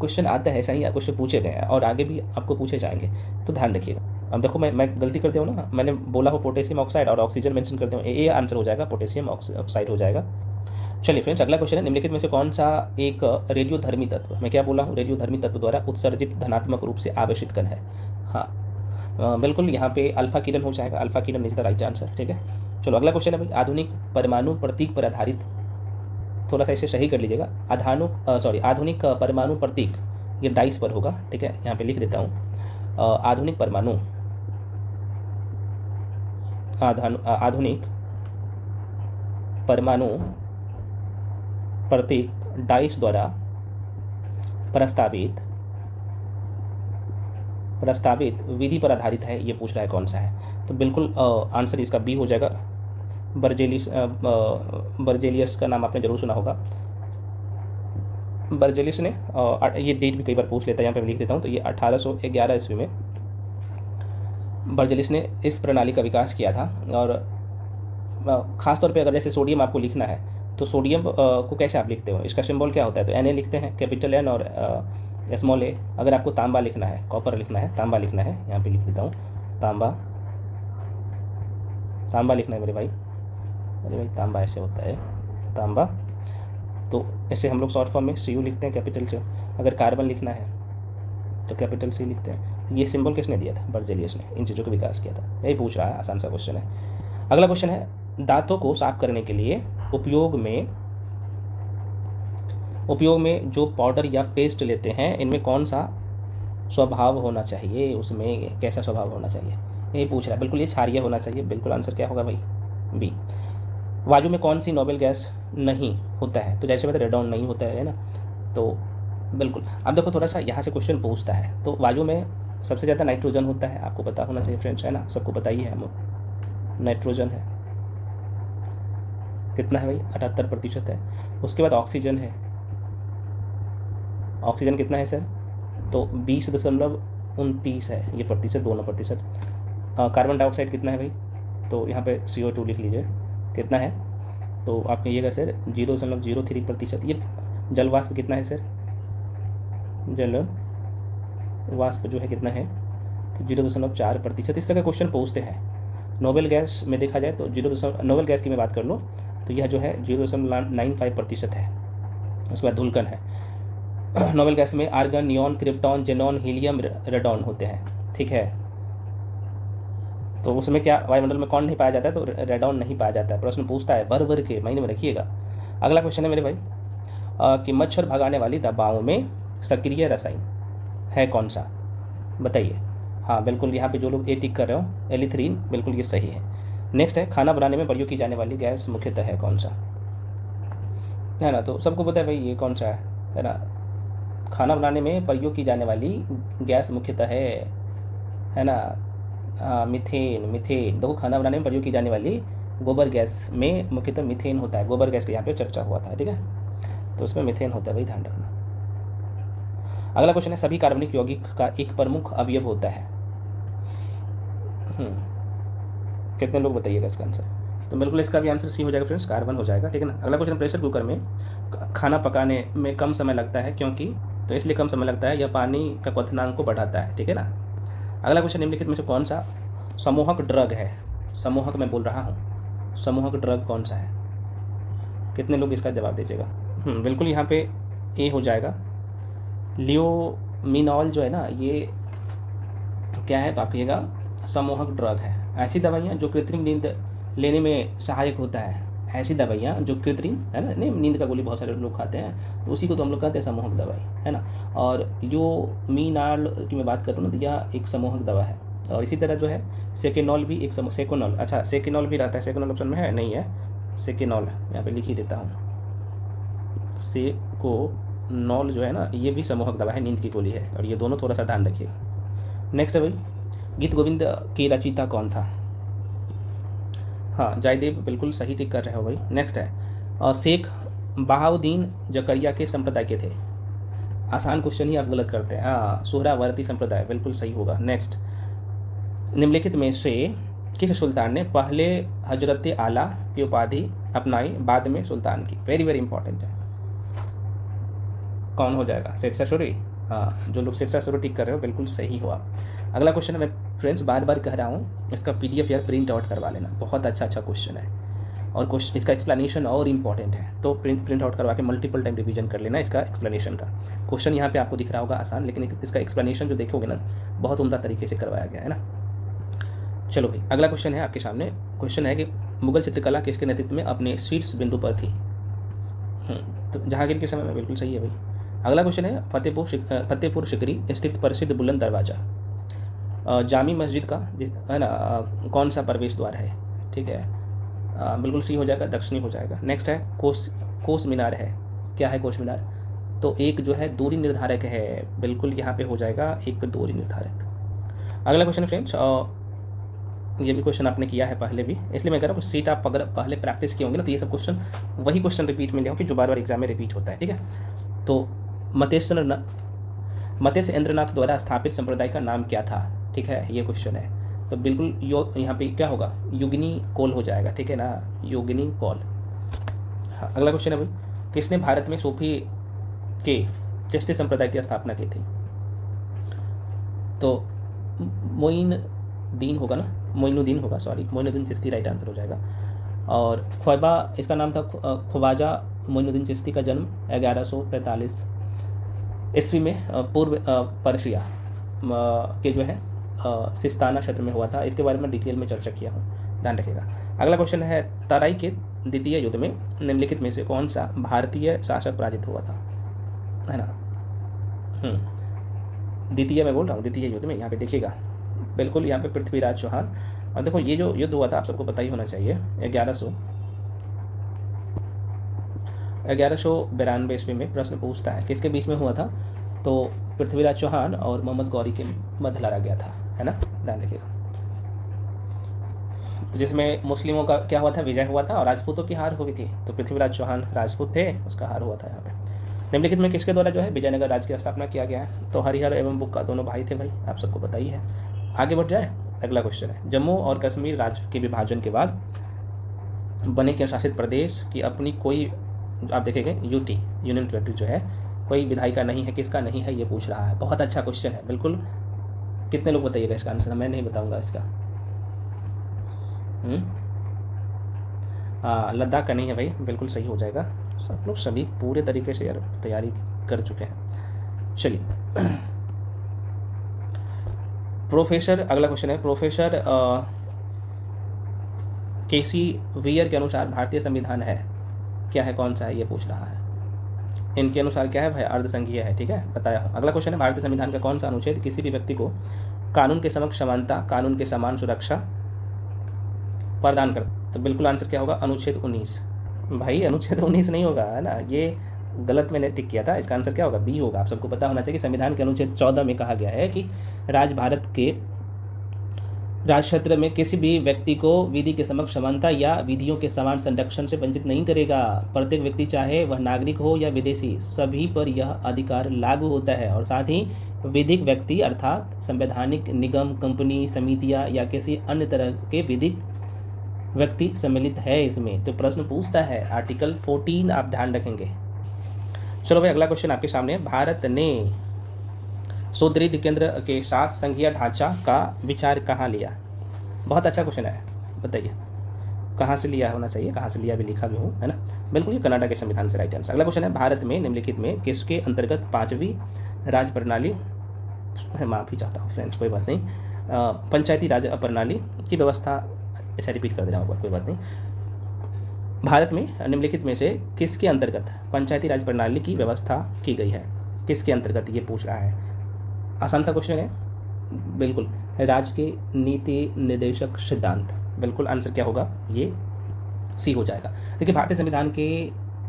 क्वेश्चन आता है, सही क्वेश्चन पूछे गए हैं और आगे भी आपको पूछे जाएंगे, तो ध्यान रखिएगा। अब देखो, मैं गलती करते हूँ ना, मैंने बोला हो पोटेशियम ऑक्साइड और ऑक्सीजन मेंशन करते हूँ, ये आंसर हो जाएगा, पोटेशियम ऑक्साइड हो जाएगा। चलिए फ्रेंड्स, अगला क्वेश्चन है, निम्नलिखित में से कौन सा एक रेडियोधर्मी तत्व, मैं क्या बोला हूँ, रेडियोधर्मी तत्व द्वारा उत्सर्जित धनात्मक रूप से आवेशित कण है? हाँ बिल्कुल, यहाँ पे अल्फा किरण हो जाएगा। Alpha Kiran is the right answer. ठीक है, चलो अगला क्वेश्चन है भाई, आधुनिक परमाणु प्रतीक पर आधारित, थोड़ा सा इसे सही कर लीजिएगा, आधुनिक परमाणु प्रतीक, ये डाइस पर होगा। ठीक है, यहाँ पे लिख देता हूँ, आधुनिक परमाणु प्रतीक डाइस द्वारा प्रस्तावित विधि पर आधारित है, ये पूछ रहा है कौन सा है? तो बिल्कुल आंसर इसका बी हो जाएगा। बर्जेलियस का नाम आपने जरूर सुना होगा। बर्जेलियस ने, ये डेट भी कई बार पूछ लेता है, यहाँ पे मैं लिख देता हूँ, तो ये 1811 ईस्वी में बर्जेलियस ने इस प्रणाली का विकास किया था। और ख़ासतौर पे अगर जैसे सोडियम आपको लिखना है, तो सोडियम को कैसे आप लिखते हो, इसका सिंबल क्या होता है? तो Na लिखते हैं, कैपिटल N और स्मॉल a। अगर आपको तांबा लिखना है, कॉपर लिखना है, तांबा लिखना है, यहाँ पे लिख देता हूँ, तांबा लिखना है मेरे भाई। अरे भाई, तांबा ऐसे होता है, तांबा, तो ऐसे हम लोग शॉर्ट फॉर्म में Cu लिखते हैं कैपिटल से। अगर कार्बन लिखना है तो कैपिटल C लिखते हैं। तो ये सिंबल किसने दिया था? बर्जेलियस ने इन चीज़ों का विकास किया था। यही पूछ रहा है, आसान सा क्वेश्चन है। अगला क्वेश्चन है, दांतों को साफ करने के लिए उपयोग में जो पाउडर या पेस्ट लेते हैं, इनमें कौन सा स्वभाव होना चाहिए, उसमें कैसा स्वभाव होना चाहिए, यही पूछ रहा है। बिल्कुल ये क्षारीय होना चाहिए। बिल्कुल आंसर क्या होगा भाई? बी। वायु में कौन सी नोबेल गैस नहीं होता है? तो जैसे बताया, रेडॉन नहीं होता है ना, तो बिल्कुल। अब देखो, थोड़ा सा यहाँ से क्वेश्चन पूछता है, तो वायु में सबसे ज़्यादा नाइट्रोजन होता है, आपको पता होना चाहिए फ्रेंड्स, है ना, सबको पता ही है। नाइट्रोजन है, कितना है भाई? 78% है। उसके बाद ऑक्सीजन है, ऑक्सीजन कितना है सर? तो 20.29 है ये प्रतिशत, दोनों प्रतिशत। कार्बन डाइऑक्साइड कितना है भाई? तो यहाँ पे CO2 लिख लीजिए, कितना है? तो आप कहिएगा सर 0.03%। ये जल वाष्प कितना है सर? जल वाष्प जो है कितना है? तो 0.4%। इस तरह का क्वेश्चन पूछते हैं। नोबेल गैस में देखा जाए तो नोबेल गैस की मैं बात कर लूँ तो यह जो है 0.95% है। उसके बाद धुलकन है। नोबेल गैस में argon, neon, krypton, xenon, helium, radon होते हैं। ठीक है, तो उसमें क्या वायुमंडल में कौन नहीं पाया जाता है? तो रेडॉन नहीं पाया जाता है। प्रश्न पूछता है, भर के महीने में रखिएगा। अगला क्वेश्चन है मेरे भाई, कि मच्छर भगाने वाली दवाओं में सक्रिय रसायन है कौन सा? बताइए। हाँ बिल्कुल, यहाँ पे जो लोग ए टिक कर रहे हो, एलिथ्रीन, बिल्कुल ये सही है। नेक्स्ट है, खाना बनाने में प्रयोग की जाने वाली गैस मुख्यतः है कौन सा? है ना, तो सबको पता है भाई ये कौन सा है ना। खाना बनाने में प्रयोग की जाने वाली गैस मुख्यतः है ना, मीथेन। देखो, खाना बनाने में प्रयोग की जाने वाली गोबर गैस में मुख्यतः मीथेन होता है। गोबर गैस का यहाँ पे चर्चा हुआ था, ठीक है, तो उसमें मीथेन होता है भाई, ध्यान रखना। अगला क्वेश्चन है, सभी कार्बनिक यौगिक का एक प्रमुख अवयव होता है। कितने लोग बताइएगा इसका आंसर? तो बिल्कुल इसका भी आंसर सी हो जाएगा फ्रेंड्स, कार्बन हो जाएगा, ठीक है ना। अगला क्वेश्चन, प्रेशर कुकर में खाना पकाने में कम समय लगता है क्योंकि? तो इसलिए कम समय लगता है, यह पानी का क्वथनांक को बढ़ाता है, ठीक है ना। अगला क्वेश्चन, निम्नलिखित में से कौन सा समूहक ड्रग है? समूहक मैं बोल रहा हूँ, समूहक ड्रग कौन सा है? कितने लोग इसका जवाब दीजिएगा? बिल्कुल यहाँ पे ए हो जाएगा, लियोमिनॉल जो है ना, ये क्या है? तो आप कहिएगा समूहक ड्रग है। ऐसी दवाइयाँ जो कृत्रिम नींद लेने में सहायक होता है, ऐसी दवाइयाँ जो कृत्रिम है ना, नहीं नींद का गोली बहुत सारे लोग खाते हैं, तो उसी को तो हम लोग कहते हैं समूहक दवाई, है ना। और जो मीनाल की मैं बात कर रहा हूँ ना, तो यह एक समूहक दवा है। और इसी तरह जो है सेकेनॉल भी एक सेकोनॉल, अच्छा सेकेनॉल भी रहता है, सेकोनॉल ऑप्शन में है नहीं है, सेकेनॉल यहाँ पे लिख ही देता हूँ। सेकोनॉल जो है ना, ये भी समूहक दवा है, नींद की गोली है, और ये दोनों थोड़ा सा ध्यान रखिएगा। नेक्स्ट है भाई, गीत गोविंद की रचयिता कौन था? हाँ जयदेव, बिल्कुल सही टिक कर रहे हो भाई। नेक्स्ट है शेख बहाउद्दीन जकरिया के संप्रदाय के थे। आसान क्वेश्चन ही आप गलत करते हैं। हाँ सुहरावर्ती संप्रदाय, बिल्कुल सही होगा। नेक्स्ट, निम्नलिखित में से किस सुल्तान ने पहले हजरत आला की उपाधि अपनाई, बाद में सुल्तान की? वेरी वेरी इंपॉर्टेंट है। कौन हो जाएगा? शेरशाह सूरी। हाँ जो लोग शेरशाह सूरी टिक कर रहे हो बिल्कुल सही हो आप। अगला क्वेश्चन है, मैं फ्रेंड्स बार बार कह रहा हूँ, इसका पीडीएफ यार प्रिंट आउट करवा लेना, बहुत अच्छा क्वेश्चन है, और क्वेश्चन इसका एक्सप्लेनेशन और इम्पॉर्टेंट है, तो प्रिंट आउट करवा के मल्टीपल टाइम रिवीजन कर लेना इसका एक्सप्लेनेशन का। क्वेश्चन यहाँ पे आपको दिख रहा होगा आसान, लेकिन इसका एक्सप्लेनेशन जो देखोगे ना, बहुत उम्दा तरीके से करवाया गया है ना। चलो भाई अगला क्वेश्चन है आपके सामने। क्वेश्चन है कि मुगल चित्रकला किसके नेतृत्व में अपने शीर्ष बिंदु पर थी? तो जहांगीर के समय में, बिल्कुल सही है भाई। अगला क्वेश्चन है, फतेहपुर सिकरी स्थित प्रसिद्ध बुलंद दरवाज़ा जामी मस्जिद का है ना कौन सा प्रवेश द्वार है? ठीक है, बिल्कुल सही हो जाएगा, दक्षिणी हो जाएगा। नेक्स्ट है, कोस मीनार है। क्या है कोस मीनार? तो एक जो है दूरी निर्धारक है, बिल्कुल यहाँ पे हो जाएगा एक दूरी निर्धारक। अगला क्वेश्चन फ्रेंड्स, ये भी क्वेश्चन आपने किया है पहले भी, इसलिए मैं कह रहा हूँ सीट आप अगर पहले प्रैक्टिस किए होंगे ना, तो ये सब क्वेश्चन वही क्वेश्चन रिपीट मिले होंगे जो बार बार एग्जाम में रिपीट होता है। ठीक है, तो मत्स्येंद्रनाथ द्वारा स्थापित संप्रदाय का नाम क्या था? ठीक है, ये क्वेश्चन है, तो बिल्कुल यहाँ पे क्या होगा? योगिनी कौल हो जाएगा, ठीक है ना, योगिनी कौल। हाँ अगला क्वेश्चन है भाई, किसने भारत में सूफी के चिश्ती संप्रदाय की स्थापना की थी? तो मोइनुद्दीन होगा ना, मोइनुद्दीन होगा, sorry Moinuddin Chishti right answer हो जाएगा। और ख्वाबा इसका नाम था, ख्वाजा मोइनुद्दीन चिश्ती का जन्म 1143 ईस्वी में पूर्व पर्शिया के जो है सिस्ताना क्षेत्र में हुआ था। इसके बारे में डिटेल में चर्चा किया हूँ, ध्यान रखिएगा। अगला क्वेश्चन है, तराई के द्वितीय युद्ध में निम्नलिखित में से कौन सा भारतीय शासक पराजित हुआ था? है ना, द्वितीय मैं बोल रहा हूँ, द्वितीय युद्ध में, यहाँ पे देखिएगा बिल्कुल, यहाँ पे पृथ्वीराज चौहान। और देखो ये जो युद्ध हुआ था आप सबको पता ही होना चाहिए, 1192 ईस्वी में प्रश्न पूछता है किसके बीच में हुआ था? तो पृथ्वीराज चौहान और मोहम्मद गौरी के मध्य लड़ा गया था, है ना, ध्यान रखिएगा। तो जिसमें मुस्लिमों का क्या हुआ था? विजय हुआ था, और राजपूतों की हार हुई थी। तो पृथ्वीराज चौहान राजपूत थे, उसका हार हुआ था यहाँ पे। निम्नलिखित में किसके द्वारा जो है विजयनगर राज्य की स्थापना किया गया है? तो हरिहर एवं बुक्का दोनों भाई थे भाई, आप सबको पता ही है। आगे बढ़ जाए, अगला क्वेश्चन है, जम्मू और कश्मीर राज्य के विभाजन के बाद बने केंद्र शासित प्रदेश की अपनी कोई, आप देखेंगे यूटी यूनियन टेरिटरी जो है, कोई विधायिका नहीं है, किसका नहीं है ये पूछ रहा है। बहुत अच्छा क्वेश्चन है, बिल्कुल। कितने लोग बताइएगा इसका आंसर? मैं नहीं बताऊंगा इसका। हाँ लद्दाख का नहीं है भाई, बिल्कुल सही हो जाएगा। सब लोग सभी पूरे तरीके से यार तैयारी कर चुके हैं। चलिए प्रोफेसर, अगला क्वेश्चन है, प्रोफेसर केसी वियर के अनुसार भारतीय संविधान है क्या है, कौन सा है ये पूछ रहा है। इनके अनुसार क्या है भाई? अर्धसंघीय है, ठीक है, बताया हूँ। अगला क्वेश्चन है, भारतीय संविधान का कौन सा अनुच्छेद किसी भी व्यक्ति को कानून के समक्ष समानता, कानून के समान सुरक्षा प्रदान करता? तो बिल्कुल आंसर क्या होगा? अनुच्छेद 19। भाई अनुच्छेद 19 नहीं होगा, है ना, ये गलत मैंने टिक किया था। इसका आंसर क्या होगा? बी होगा। आप सबको पता होना चाहिए कि संविधान के अनुच्छेद 14 में कहा गया है कि भारत के राज क्षेत्र में किसी भी व्यक्ति को विधि के समक्ष समानता या विधियों के समान संरक्षण से वंचित नहीं करेगा। प्रत्येक व्यक्ति चाहे वह नागरिक हो या विदेशी, सभी पर यह अधिकार लागू होता है। और साथ ही विधिक व्यक्ति अर्थात संवैधानिक निगम, कंपनी, समितियां या किसी अन्य तरह के विधिक व्यक्ति सम्मिलित है इसमें। तो प्रश्न पूछता है आर्टिकल 14, आप ध्यान रखेंगे। चलो भाई अगला क्वेश्चन आपके सामने, भारत ने सुदृढ़ केंद्र के साथ संघीय ढांचा का विचार कहाँ लिया? बहुत अच्छा क्वेश्चन है, बताइए कहाँ से लिया होना चाहिए, कहाँ से लिया भी लिखा भी हो, है ना, बिल्कुल ये कनाडा के संविधान से राइट आंसर। अगला क्वेश्चन है, भारत में निम्नलिखित में किसके अंतर्गत 5वीं राज प्रणाली, माफ़ी चाहता हूँ फ्रेंड्स कोई बात नहीं, पंचायती राज प्रणाली की व्यवस्था, ऐसा रिपीट कर दे रहा हूँ कोई बात नहीं, भारत में निम्नलिखित में से किसके अंतर्गत पंचायती राज प्रणाली की व्यवस्था की गई है? किसके अंतर्गत ये पूछ रहा है। आसान सा क्वेश्चन है, बिल्कुल राज्य के नीति निर्देशक सिद्धांत। बिल्कुल आंसर क्या होगा, ये सी हो जाएगा। देखिए भारतीय संविधान के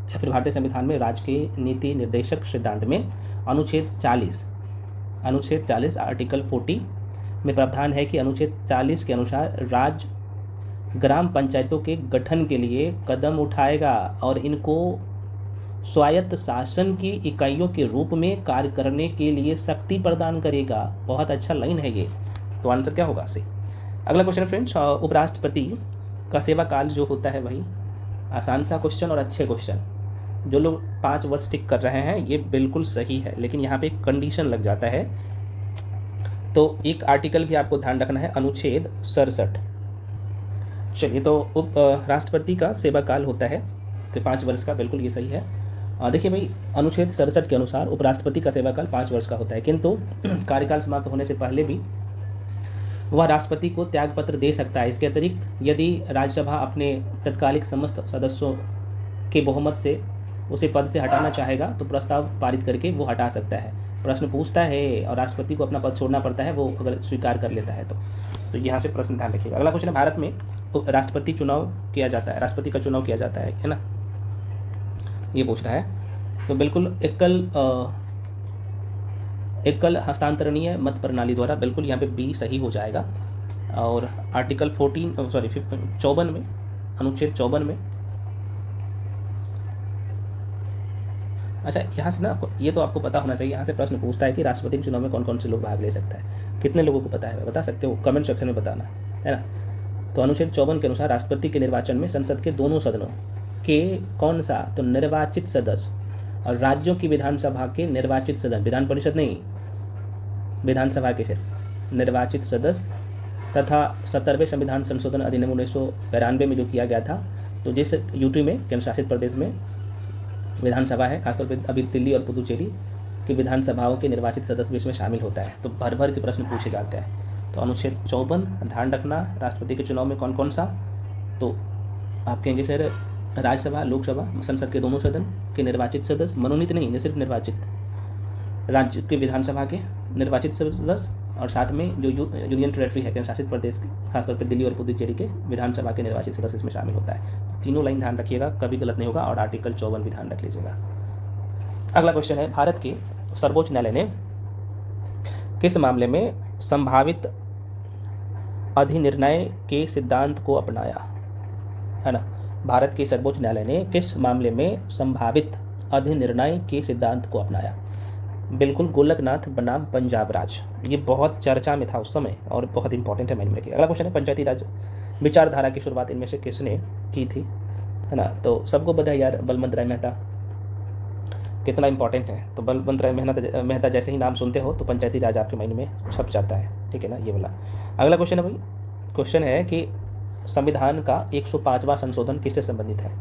या फिर भारतीय संविधान में राज्य के नीति निर्देशक सिद्धांत में अनुच्छेद 40 आर्टिकल 40 में प्रावधान है कि अनुच्छेद 40 के अनुसार राज्य ग्राम पंचायतों के गठन के लिए कदम उठाएगा और इनको स्वायत्त शासन की इकाइयों के रूप में कार्य करने के लिए शक्ति प्रदान करेगा। बहुत अच्छा लाइन है ये, तो आंसर क्या होगा सी। अगला क्वेश्चन फ्रेंड्स, उपराष्ट्रपति का सेवा काल जो होता है वही। आसान सा क्वेश्चन और अच्छे क्वेश्चन। जो लोग 5 वर्ष टिक कर रहे हैं ये बिल्कुल सही है, लेकिन यहाँ पे एक कंडीशन लग जाता है, तो एक आर्टिकल भी आपको ध्यान रखना है, अनुच्छेद 67। चलिए, तो उप राष्ट्रपति का सेवा काल होता है तो 5 वर्ष का, बिल्कुल ये सही है। देखिए भाई, अनुच्छेद 67 के अनुसार उपराष्ट्रपति का सेवा काल 5 वर्ष का होता है, किंतु कार्यकाल समाप्त होने से पहले भी वह राष्ट्रपति को त्यागपत्र दे सकता है। इसके अतिरिक्त यदि राज्यसभा अपने तत्कालिक समस्त सदस्यों के बहुमत से उसे पद से हटाना चाहेगा तो प्रस्ताव पारित करके वो हटा सकता है। प्रश्न पूछता है और राष्ट्रपति को अपना पद छोड़ना पड़ता है, वो अगर स्वीकार कर लेता है तो यहाँ से प्रश्न ध्यान रखिएगा। अगला क्वेश्चन है, भारत में राष्ट्रपति चुनाव किया जाता है, राष्ट्रपति का चुनाव किया जाता है ना, ये पूछ रहा है। तो बिल्कुल एकल हस्तांतरणीय मत प्रणाली द्वारा, बिल्कुल यहाँ पे बी सही हो जाएगा। और आर्टिकल 54 में, अनुच्छेद 54 में, अच्छा यहाँ से ना, ये तो आपको पता होना चाहिए, यहाँ से प्रश्न पूछता है कि राष्ट्रपति के चुनाव में कौन कौन से लोग भाग ले सकता है। कितने लोगों को पता है, बता सकते हो, कमेंट सेक्शन में बताना, है ना। तो अनुच्छेद 54 के अनुसार राष्ट्रपति के निर्वाचन में संसद के दोनों सदनों के कौन सा, तो निर्वाचित सदस्य, और राज्यों की विधानसभा के निर्वाचित सदस्य, विधान परिषद नहीं, विधानसभा के सिर्फ निर्वाचित सदस्य, तथा 70वें संविधान संशोधन अधिनियम 1992 में जो किया गया था, तो जिस यूटी में केंद्र शासित प्रदेश में विधानसभा है, खासतौर पर अभी दिल्ली और पुदुचेरी की विधानसभाओं के निर्वाचित सदस्य भी इसमें शामिल होता है, तो भर भर के प्रश्न पूछे जाते हैं। तो अनुच्छेद 54 ध्यान रखना, राष्ट्रपति के चुनाव में कौन कौन सा, तो आप कहेंगे सर राज्यसभा, लोकसभा, संसद के दोनों सदन के निर्वाचित सदस्य, मनोनीत नहीं, सिर्फ निर्वाचित, राज्य के विधानसभा के निर्वाचित सदस्य, और साथ में जो यूनियन टेरेटरी है, केंद्र शासित प्रदेश के, खासतौर पर दिल्ली और पुदुचेरी के विधानसभा के निर्वाचित सदस्य इसमें शामिल होता है। तीनों लाइन ध्यान रखिएगा, कभी गलत नहीं होगा, और आर्टिकल 54 भी ध्यान रख लीजिएगा। अगला क्वेश्चन है, भारत के सर्वोच्च न्यायालय ने किस मामले में संभावित अधिनिर्णय के सिद्धांत को अपनाया, है ना। भारत के सर्वोच्च न्यायालय ने किस मामले में संभावित अधिनिर्णय के सिद्धांत को अपनाया, बिल्कुल गोलकनाथ बनाम पंजाब राज, ये बहुत चर्चा में था उस समय और बहुत इंपॉर्टेंट है, माइंड में रखिए। अगला क्वेश्चन है, पंचायती राज विचारधारा की शुरुआत इनमें से किसने की थी, है ना। तो सबको पता है यार, बलवंत राय मेहता, कितना इंपॉर्टेंट है। तो बलवंत राय मेहता जैसे ही नाम सुनते हो तो पंचायती राज आपके माइंड में छप जाता है, ठीक है ना, ये वाला। अगला क्वेश्चन है भाई, क्वेश्चन है कि संविधान का 105वां संशोधन किससे संबंधित है।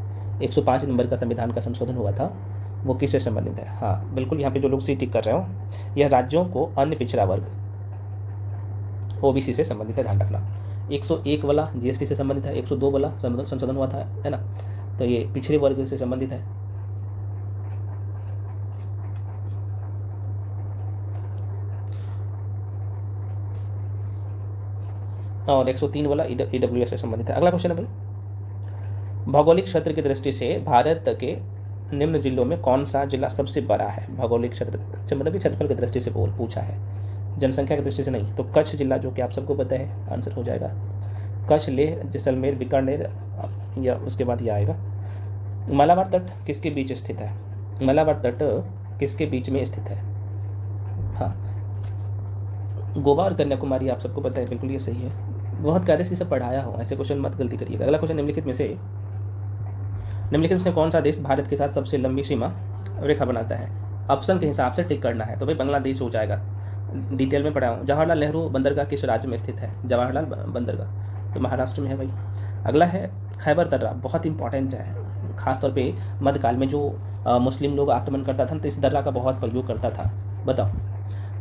105 नंबर का संविधान का संशोधन हुआ था, वो किससे संबंधित है। हाँ बिल्कुल, यहाँ पे जो लोग सी टिक कर रहे हो, यह राज्यों को अन्य पिछड़ा वर्ग ओबीसी से संबंधित है, ध्यान रखना। 101 वाला जीएसटी से संबंधित है, 102 वाला संशोधन हुआ था, है ना, तो ये पिछड़े वर्ग से संबंधित है। और 103 वाला ईडब्ल्यूएस से संबंधित है। अगला क्वेश्चन है भाई, भौगोलिक क्षेत्र की दृष्टि से भारत के निम्न जिलों में कौन सा जिला सबसे बड़ा है। भौगोलिक क्षेत्र मतलब कि क्षेत्रफल की दृष्टि से पूछा है, जनसंख्या की दृष्टि से नहीं। तो कच्छ जिला, जो कि आप सबको पता है, आंसर हो जाएगा कच्छ, लेह, जैसलमेर, बीकानेर, या उसके बाद ये आएगा। मालाबार तट किसके बीच स्थित है, मालाबार तट किसके बीच में स्थित है। हाँ, गोवा और कन्याकुमारी आप सबको पता है, बिल्कुल ये सही है, बहुत कायदे से सब पढ़ाया हो, ऐसे क्वेश्चन मत गलती करिएगा। अगला क्वेश्चन, निम्नलिखित में से कौन सा देश भारत के साथ सबसे लंबी सीमा रेखा बनाता है। ऑप्शन के हिसाब से टिक करना है, तो भाई बांग्लादेश हो जाएगा, डिटेल में पढ़ा हूँ। जवाहरलाल नेहरू बंदरगाह किस राज्य में स्थित है, जवाहरलाल बंदरगाह तो महाराष्ट्र में है भाई। अगला है खैबर दर्रा, बहुत इंपॉर्टेंट है, खासतौर पे मध्यकाल में जो मुस्लिम लोग आक्रमण करता था तो इस दर्रा का बहुत प्रयोग करता था। बताओ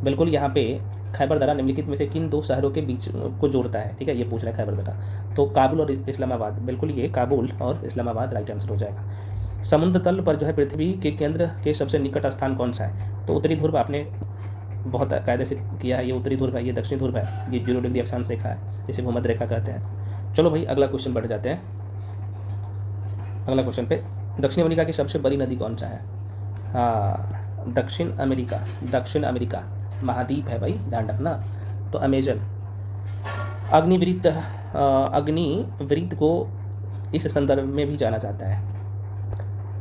बिल्कुल यहाँ पे खैबर दर्रा निम्नलिखित में से किन दो शहरों के बीच को जोड़ता है, ठीक है, ये पूछ रहा है खैबर दर्रा। तो काबुल और इस्लामाबाद, बिल्कुल ये काबुल और इस्लामाबाद राइट आंसर हो जाएगा। समुद्र तल पर जो है पृथ्वी के केंद्र के सबसे निकट स्थान कौन सा है? तो उत्तरी ध्रुव, आपने बहुत कायदे से किया है, ये उत्तरी ध्रुव है, ये दक्षिणी ध्रुव है, ये 0 डिग्री अक्षांश रेखा है, जिसे भूमध्य रेखा कहते हैं। चलो भाई अगला क्वेश्चन बढ़ जाते हैं। अगला क्वेश्चन पे, दक्षिण अमेरिका की सबसे बड़ी नदी कौन सा है? हाँ, दक्षिण अमेरिका महाद्वीप है भाई, ध्यान रखना। तो अमेजन। अग्निवृत्त को इस संदर्भ में भी जाना जाता है,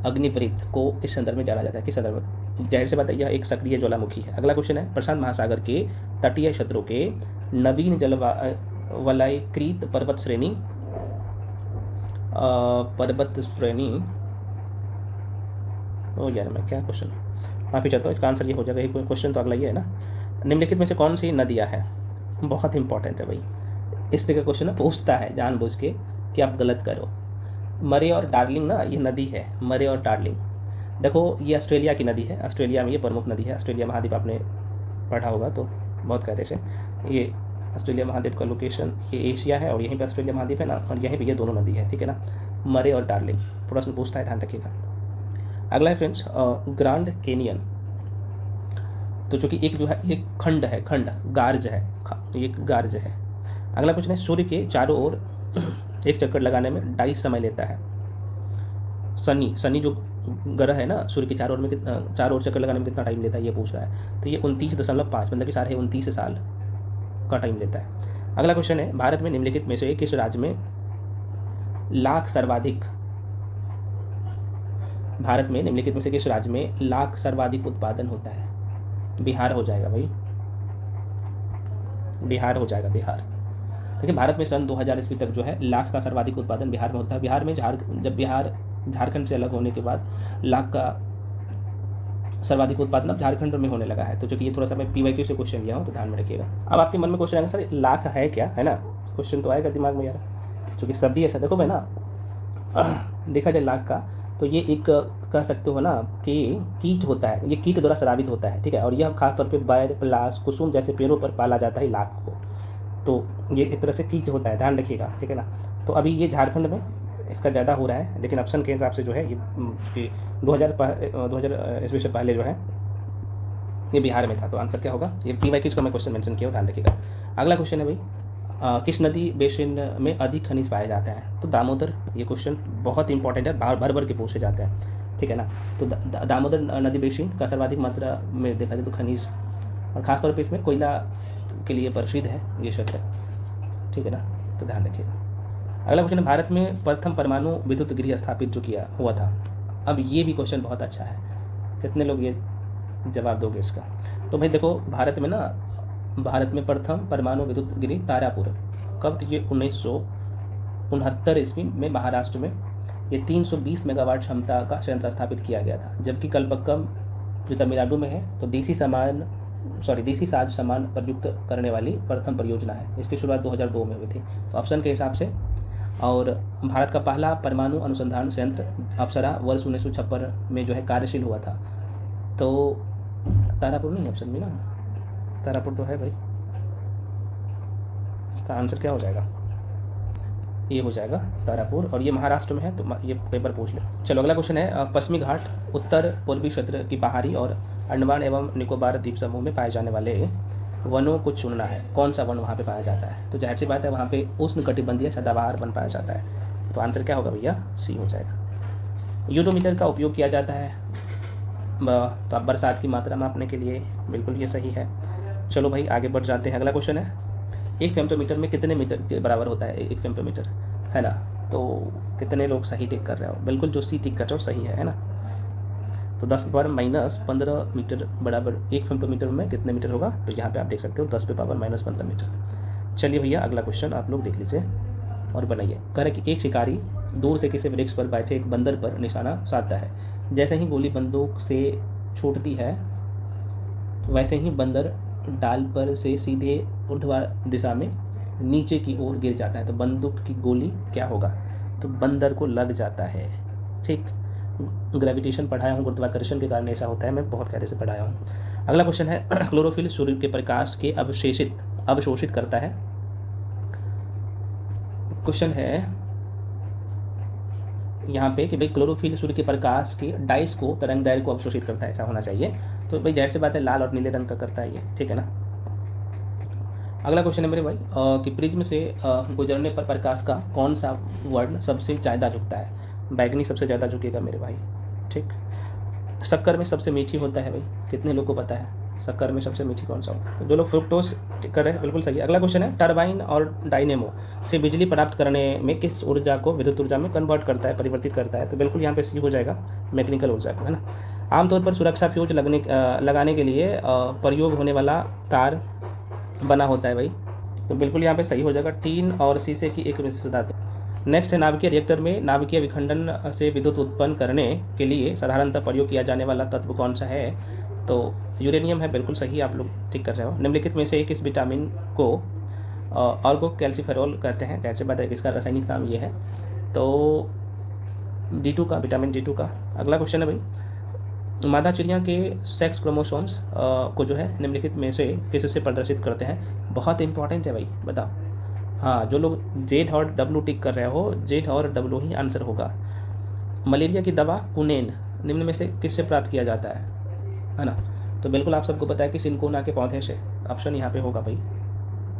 अग्निवृत्त को इस संदर्भ में जाना जाता है, किस संदर्भ में? जाहिर से बात है, यह एक सक्रिय ज्वालामुखी है। अगला क्वेश्चन है, प्रशांत महासागर के तटीय क्षेत्रों के नवीन जलवलयकृत पर्वत श्रेणी ओ यार मैं क्या क्वेश्चन माफ़ी चाहता हूँ, इसका आंसर ये हो जाएगा। ये क्वेश्चन तो अगला ये है ना, निम्नलिखित में से कौन सी नदियाँ है? बहुत इंपॉर्टेंट है भाई, इस तरह का क्वेश्चन पूछता है जानबूझ के कि आप गलत करो। मरे और डार्लिंग ना, ये नदी है मरे और डार्लिंग। देखो ये ऑस्ट्रेलिया की नदी है, ऑस्ट्रेलिया में ये प्रमुख नदी है। ऑस्ट्रेलिया महाद्वीप आपने पढ़ा होगा तो बहुत कहते से, ये ऑस्ट्रेलिया महाद्वीप का लोकेशन ये एशिया है और यहीं पे ऑस्ट्रेलिया महाद्वीप है ना, और यहीं पे ये दोनों नदी है, ठीक है ना, मरे और डार्लिंग। थोड़ा सा पूछता है, ध्यान रखिएगा। अगला है फ्रेंड्स ग्रांड कैनियन। तो चूँकि एक जो है ये खंड है, गार्ज है, एक गार्ज है। अगला क्वेश्चन है, सूर्य के चारों ओर एक चक्कर लगाने में 2.5 समय लेता है। शनि जो ग्रह है ना, सूर्य के चारों ओर चक्कर लगाने में कितना टाइम लेता है, ये पूछ रहा है। तो ये 29.5 मतलब कि 29 साल का टाइम लेता है। अगला क्वेश्चन है, भारत में निम्नलिखित में से किस राज्य में लाख सर्वाधिक उत्पादन होता है? बिहार हो जाएगा भाई, बिहार हो जाएगा, बिहार। देखिए भारत में सन 2000 ईस्वी तक जो है लाख का सर्वाधिक उत्पादन बिहार में होता है। बिहार में जब बिहार झारखंड से अलग होने के बाद लाख का सर्वाधिक उत्पादन अब झारखंड में होने लगा है। तो चूँकि ये थोड़ा सा मैं PYQ से क्वेश्चन लिया हूँ तो ध्यान में रखिएगा। अब आपके मन में क्वेश्चन आएगा, सर लाख है क्या, है ना, क्वेश्चन तो आएगा दिमाग में यार, क्योंकि सभी ऐसा देखो भाई ना, देखा जाए लाख का तो ये एक कह सकते हो ना कि कीट होता है, ये कीट द्वारा स्रावित होता है, ठीक है, और यह खासतौर पे बैर, पलाश, कुसुम जैसे पेड़ों पर पाला जाता है लाख को। तो ये एक तरह से कीट होता है, ध्यान रखिएगा, ठीक है ना। तो अभी ये झारखंड में इसका ज़्यादा हो रहा है, लेकिन ऑप्शन के हिसाब से जो है ये कि 2000 ईस्वी से पहले जो है ये बिहार में था। तो आंसर क्या होगा, ये PYQ का मैं क्वेश्चन मेंशन किया, ध्यान रखिएगा। अगला क्वेश्चन है भाई, किस नदी बेसिन में अधिक खनिज पाया जाता है? तो दामोदर। ये क्वेश्चन बहुत इंपॉर्टेंट है, भर भर के पूछे जाते हैं, ठीक है ना। तो दामोदर नदी बेसिन का सर्वाधिक मात्रा में देखा जाए तो खनिज, और खासतौर पे इसमें कोयला के लिए प्रसिद्ध है ये क्षेत्र, ठीक है ना, तो ध्यान रखिएगा। अगला क्वेश्चन है, भारत में प्रथम परमाणु विद्युत गृह स्थापित जो किया हुआ था। अब ये भी क्वेश्चन बहुत अच्छा है, कितने लोग ये जवाब दोगे इसका? तो भाई देखो भारत में प्रथम परमाणु विद्युत गृह तारापुर कब? तो ये 1969 ईस्वी में महाराष्ट्र में ये 320 मेगावाट क्षमता का संयंत्र स्थापित किया गया था। जबकि कलपक्कम जो तमिलनाडु में है तो देसी साज सामान प्रयुक्त करने वाली प्रथम परियोजना है। इसकी शुरुआत 2002 में हुई थी। तो ऑप्शन के हिसाब से, और भारत का पहला परमाणु अनुसंधान संयंत्र अप्सरा वर्ष 1956 में जो है कार्यशील हुआ था। तो तारापुर नहीं है ऑप्शन में ना, तारापुर तो है भाई, इसका आंसर क्या हो जाएगा, ये हो जाएगा तारापुर, और ये महाराष्ट्र में है। तो ये पेपर पूछ ले। चलो अगला क्वेश्चन है, पश्चिमी घाट उत्तर पूर्वी क्षेत्र की पहाड़ी और अंडमान एवं निकोबार द्वीप समूह में पाए जाने वाले वनों को चुनना है। कौन सा वन वहाँ पे पाया जाता है? तो जाहिर सी बात है वहाँ पे उष्णकटिबंधीय सदाबहार वन पाया जाता है। तो आंसर क्या होगा भैया, C हो जाएगा। यूरोमीटर का उपयोग किया जाता है तो अब बरसात की मात्रा मापने के लिए, बिल्कुल ये सही है। चलो भाई आगे बढ़ जाते हैं। अगला क्वेश्चन है, 1 फेमटोमीटर में कितने मीटर के बराबर होता है 1 फेमटोमीटर, है ना। तो कितने लोग सही टिक कर रहे हो? बिल्कुल जो C टिक कर रहे हो सही है ना। तो 10⁻−15 मीटर बराबर 1 फेमटोमीटर में कितने मीटर होगा? तो यहाँ पे आप देख सकते हो 10⁻−15 मीटर। चलिए भैया अगला क्वेश्चन आप लोग देख लीजिए और बनाइए। कह रहे कि एक शिकारी दूर से किसी वृक्ष पर बैठे एक बंदर पर निशाना साधता है। जैसे ही गोली बंदूक से छूटती है वैसे ही बंदर डाल पर से सीधे ऊर्ध्वाधर दिशा में नीचे की ओर गिर जाता है। तो बंदूक की गोली क्या होगा? तो बंदर को लग जाता है, ठीक। ग्रेविटेशन पढ़ाया हूँ, गुरुत्वाकर्षण के कारण ऐसा होता है, मैं बहुत कायदे से पढ़ाया हूँ। अगला क्वेश्चन है क्लोरोफिल सूर्य के प्रकाश के अवशोषित करता है। क्वेश्चन है यहाँ पे कि भाई क्लोरोफिल सूर्य के प्रकाश के डाइस को, तरंग दैर्घ्य को अवशोषित करता है, ऐसा होना चाहिए। तो भाई जाहिर सी बात है लाल और नीले रंग का करता है ये, ठीक है ना। अगला क्वेश्चन है मेरे भाई कि प्रिज्म से गुजरने पर प्रकाश का कौन सा वर्ण सबसे ज़्यादा झुकता है। बैगनी सबसे ज़्यादा झुकेगा मेरे भाई, ठीक। शक्कर में सबसे मीठी होता है भाई, कितने लोग को पता है शक्कर में सबसे मीठी कौन सा होता है। तो जो लोग फ्रुक्टोज कर रहे हैं बिल्कुल सही है। अगला क्वेश्चन है टरबाइन और डायनेमो से बिजली प्राप्त करने में किस ऊर्जा को विद्युत ऊर्जा में कन्वर्ट करता है, परिवर्तित करता है। तो बिल्कुल यहाँ पे सी हो जाएगा, मैकेनिकल ऊर्जा को, है ना। आमतौर पर सुरक्षा फ्यूज लगाने के लिए प्रयोग होने वाला तार बना होता है भाई। तो बिल्कुल यहाँ पे सही हो जाएगा, टीन और शीशे की एक मिश्रित धातु। नेक्स्ट है नाभिकीय रिएक्टर में नाभिकीय विखंडन से विद्युत उत्पन्न करने के लिए साधारणतः प्रयोग किया जाने वाला तत्व कौन सा है। तो यूरेनियम है, बिल्कुल सही, आप लोग ठीक कर रहे हो। निम्नलिखित में से किस विटामिन को ऑर्गो कैल्सिफेरॉल कहते हैं। जैसे बात है इसका रासायनिक नाम ये है, तो D2 का, विटामिन D2 का। अगला क्वेश्चन है भाई मादा चिड़िया के सेक्स क्रोमोसोम्स को जो है निम्नलिखित में से किससे प्रदर्शित करते हैं। बहुत इंपॉर्टेंट है भाई, बताओ। हाँ, जो लोग जेड और डब्लू टिक कर रहे हो, जेड और डब्लू ही आंसर होगा। मलेरिया की दवा कुनेन निम्न में से किससे प्राप्त किया जाता है ना। तो बिल्कुल आप सबको पता है कि सिनकोना के पौधे से, ऑप्शन यहाँ पे होगा भाई।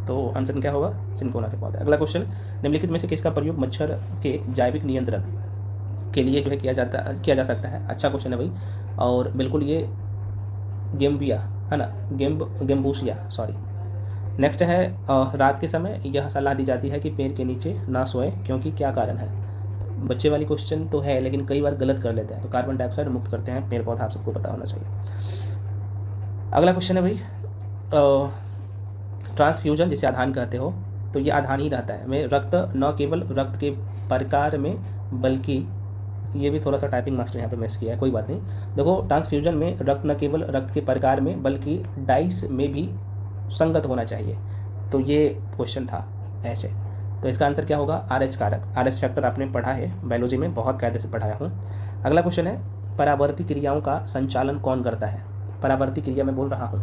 तो आंसर क्या होगा, सिनकोना के पौधे। अगला क्वेश्चन, निम्नलिखित में से किसका प्रयोग मच्छर के जैविक नियंत्रण के लिए जो है किया जा सकता है। अच्छा क्वेश्चन है भाई, और बिल्कुल ये गेम्बिया है ना, गेम्बूसिया सॉरी। नेक्स्ट है रात के समय यह सलाह दी जाती है कि पेड़ के नीचे ना सोए, क्योंकि क्या कारण है। बच्चे वाली क्वेश्चन तो है लेकिन कई बार गलत कर लेते हैं। तो कार्बन डाइऑक्साइड मुक्त करते हैं पेड़ पौधा, आप सबको पता होना चाहिए। अगला क्वेश्चन है भाई ट्रांसफ्यूजन जिसे आधान कहते हो, तो ये आधान ही रहता है में रक्त न केवल रक्त के प्रकार में बल्कि, ये भी थोड़ा सा टाइपिंग मास्टर यहाँ पे मिस किया है, कोई बात नहीं। देखो ट्रांसफ्यूजन में रक्त न केवल रक्त के प्रकार में बल्कि डाइस में भी संगत होना चाहिए। तो ये क्वेश्चन था ऐसे। तो इसका आंसर क्या होगा, RH कारक, RH फैक्टर आपने पढ़ा है बायोलॉजी में, बहुत कायदे से पढ़ाया हूँ। अगला क्वेश्चन है परावर्ती क्रियाओं का संचालन कौन करता है। परावर्ती क्रिया मैं बोल रहा हूँ,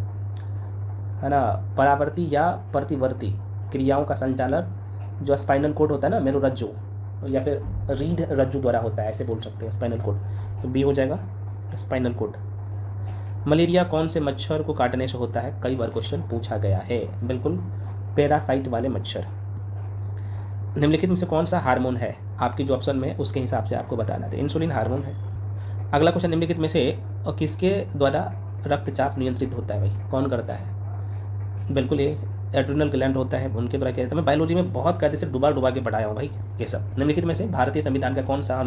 है ना। परावर्ती या प्रतिवर्ती क्रियाओं का संचालन जो स्पाइनल कोड होता है ना, मेरुरज्जु या फिर रीढ़ रज्जु द्वारा होता है, ऐसे बोल सकते हो, स्पाइनल कोड। तो बी हो जाएगा स्पाइनल कोड। मलेरिया कौन से मच्छर को काटने से होता है, कई बार क्वेश्चन पूछा गया है। बिल्कुल पैरासाइट वाले मच्छर। निम्नलिखित में से कौन सा हार्मोन है, आपकी जो ऑप्शन में उसके हिसाब से आपको बताना है। तो इंसुलिन हार्मोन है। अगला क्वेश्चन, निम्नलिखित में से किसके द्वारा रक्तचाप नियंत्रित होता है भाई, कौन करता है। बिल्कुल ये एड्रिनल ग्लैंड होता है, उनके द्वारा किया जाता है। मैं बायोलॉजी में बहुत कायदे से डुबा के पढ़ाया हूँ भाई ये सब। निम्नलिखित में से भारतीय संविधान का कौन सा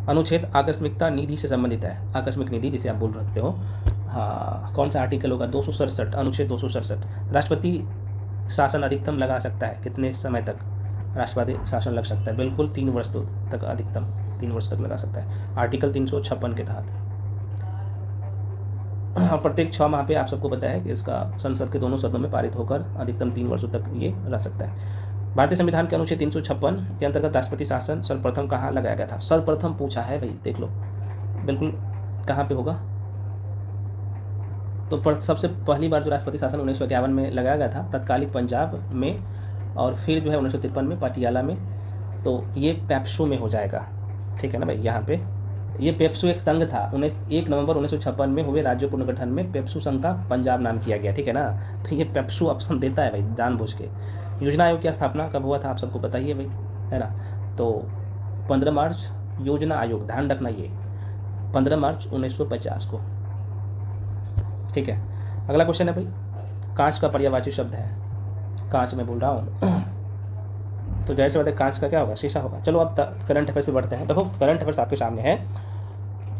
अनुच्छेद आकस्मिकता निधि से संबंधित है। आकस्मिक निधि जिसे आप बोल सकते हो, हाँ, कौन सा आर्टिकल होगा, 267, अनुच्छेद 267। राष्ट्रपति शासन अधिकतम लगा सकता है कितने समय तक, राष्ट्रपति शासन लग सकता है, बिल्कुल 3 वर्ष तक, अधिकतम 3 वर्ष तक लगा सकता है, आर्टिकल 356 के तहत। प्रत्येक 6 माह पे आप सबको पता है कि इसका संसद के दोनों सदनों में पारित होकर अधिकतम 3 वर्षों तक ये रह सकता है। भारतीय संविधान के अनुच्छेद 356 के अंतर्गत राष्ट्रपति शासन सर्वप्रथम कहाँ लगाया गया था। सर्वप्रथम पूछा है भाई, देख लो बिल्कुल कहाँ पे होगा। तो सबसे पहली बार जो राष्ट्रपति शासन 1951 में लगाया गया था, तत्कालिक पंजाब में, और फिर जो है 1953 में पटियाला में। तो ये पेप्सू में हो जाएगा, ठीक है ना भाई। यहाँ पे ये पेप्सू एक संघ था, 1 नवंबर 1956 में हुए राज्य पुनर्गठन में पेप्सू संघ का पंजाब नाम किया गया, ठीक है ना। तो ये पेप्सू ऑप्शन देता है भाई जानबूझ के। योजना आयोग की स्थापना कब हुआ था, आप सबको पता ही है भाई, है ना। तो 15 मार्च योजना आयोग, ध्यान रखना ये 15 मार्च 1950 को, ठीक है। अगला क्वेश्चन है भाई कांच का पर्यायवाची शब्द है। कांच में बोल रहा हूँ तो जाहिर सी बात है कांच का क्या होगा, शीशा होगा। चलो अब करंट अफेयर्स पे बढ़ते हैं। देखो करंट अफेयर्स आपके सामने है,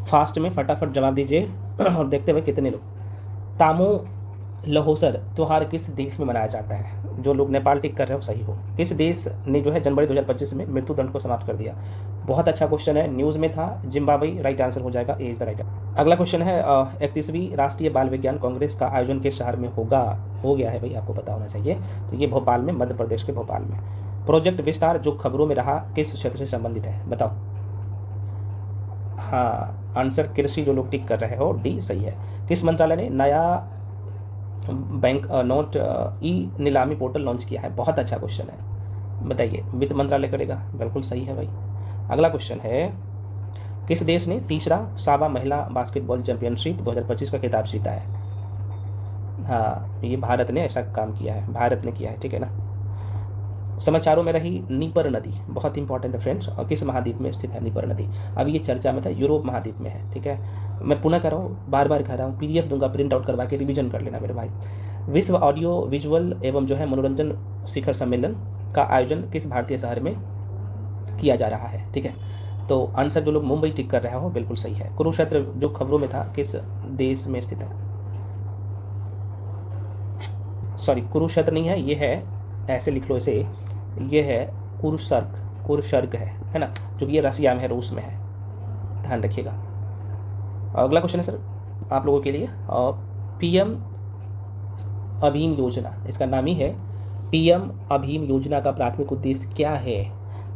फास्ट में फटाफट जवाब दीजिए और देखते हुए कितने लोग। तामो लहोसर त्योहार किस देश में मनाया जाता है। जो लोग नेपाल टिक कर रहे हो सही हो। किस देश ने जो है जनवरी 2025 में मृत्युदंड को समाप्त कर दिया। बहुत अच्छा क्वेश्चन है, न्यूज़ में था। जिम्बाब्वे राइट आंसर हो जाएगा, ए इज द राइट। अगला क्वेश्चन है 31वीं राष्ट्रीय बाल विज्ञान कांग्रेस का आयोजन किस शहर में हो गया है भाई, आपको पता होना चाहिए। तो ये भोपाल में, मध्य प्रदेश के भोपाल में। प्रोजेक्ट विस्तार जो खबरों में रहा किस क्षेत्र से संबंधित है, बताओ। हाँ, आंसर कृषि जो लोग टिक कर रहे हो, डी सही है। किस मंत्रालय ने नया बैंक नोट ई नीलामी पोर्टल लॉन्च किया है? बहुत अच्छा क्वेश्चन है, बताइए। वित्त मंत्रालय करेगा, बिल्कुल सही है भाई। अगला क्वेश्चन है, किस देश ने तीसरा साबा महिला बास्केटबॉल चैंपियनशिप 2025 का खिताब जीता है? हाँ, ये भारत ने ऐसा काम किया है, भारत ने किया है, ठीक है ना। समाचारों में रही नीपर नदी, बहुत इंपॉर्टेंट है फ्रेंड्स, और किस महाद्वीप में स्थित है नीपर नदी? अभी ये चर्चा में था, यूरोप महाद्वीप में है, ठीक है। मैं पुनः कह रहा हूँ, बार बार कह रहा हूँ, PDF दूंगा, प्रिंट आउट करवा के रिवीजन कर लेना मेरे भाई। विश्व ऑडियो विजुअल एवं जो है मनोरंजन शिखर सम्मेलन का आयोजन किस भारतीय शहर में किया जा रहा है, ठीक है। तो आंसर जो लोग मुंबई टिक कर रहे हो, बिल्कुल सही है। कुरुक्षेत्र जो खबरों में था किस देश में स्थित है? सॉरी, कुरुक्षेत्र नहीं है, ये है, ऐसे लिख लो इसे, ये है कुरुशर्क है ना, जो कि ये रसिया में है, रूस में है, ध्यान रखिएगा। अगला क्वेश्चन है सर आप लोगों के लिए, PM अभीम योजना, इसका नाम ही है PM अभीम योजना का प्राथमिक उद्देश्य क्या है?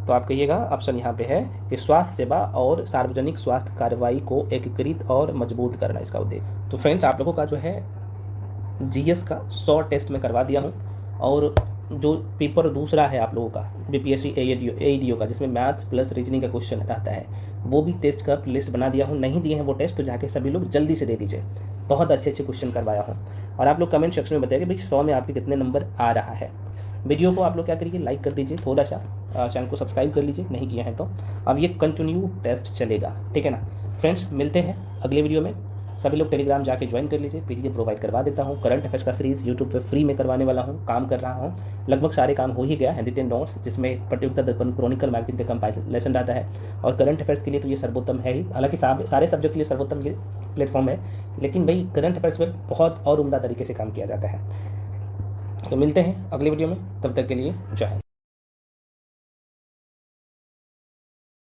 तो आप कहिएगा, ऑप्शन यहाँ पे है कि स्वास्थ्य सेवा और सार्वजनिक स्वास्थ्य कार्रवाई को एकीकृत और मजबूत करना इसका उद्देश्य। तो फ्रेंड्स, आप लोगों का जो है GS का 100 टेस्ट में करवा दिया हूँ, और जो पेपर दूसरा है आप लोगों का BPSC AEDO का, जिसमें मैथ प्लस रीजनिंग का क्वेश्चन रहता है, वो भी टेस्ट का लिस्ट बना दिया हूँ। नहीं दिए हैं वो टेस्ट तो जाके सभी लोग जल्दी से दे दीजिए, बहुत अच्छे अच्छे क्वेश्चन करवाया हूँ। और आप लोग कमेंट सेक्शन में बताइए कि भाई 100 में आपके कितने नंबर आ रहा है। वीडियो को आप लोग क्या करिए, लाइक कर दीजिए, थोड़ा सा चैनल को सब्सक्राइब कर लीजिए, नहीं किया है तो। अब ये कंटिन्यू टेस्ट चलेगा, ठीक है ना फ्रेंड्स। मिलते हैं अगले वीडियो में, सभी लोग टेलीग्राम जाके ज्वाइन कर लीजिए, PDF प्रोवाइड करवा देता हूँ। करंट अफेयर्स का सीरीज़ यूट्यूब पे फ्री में करवाने वाला हूँ, काम कर रहा हूँ, लगभग सारे काम हो ही गया। हैंडरिटन नोट्स जिसमें प्रतियोगिता दर्पण क्रॉनिकल मैगजीन का कंपाइलेशन रहता है, और करंट अफेयर्स के लिए तो ये सर्वोत्तम है ही, हालांकि सारे सब्जेक्ट के लिए सर्वोत्तम ये प्लेटफॉर्म है, लेकिन भाई करंट अफेयर्स में बहुत और उम्दा तरीके से काम किया जाता है। तो मिलते हैं अगले वीडियो में, तब तक के लिए जय हिंद।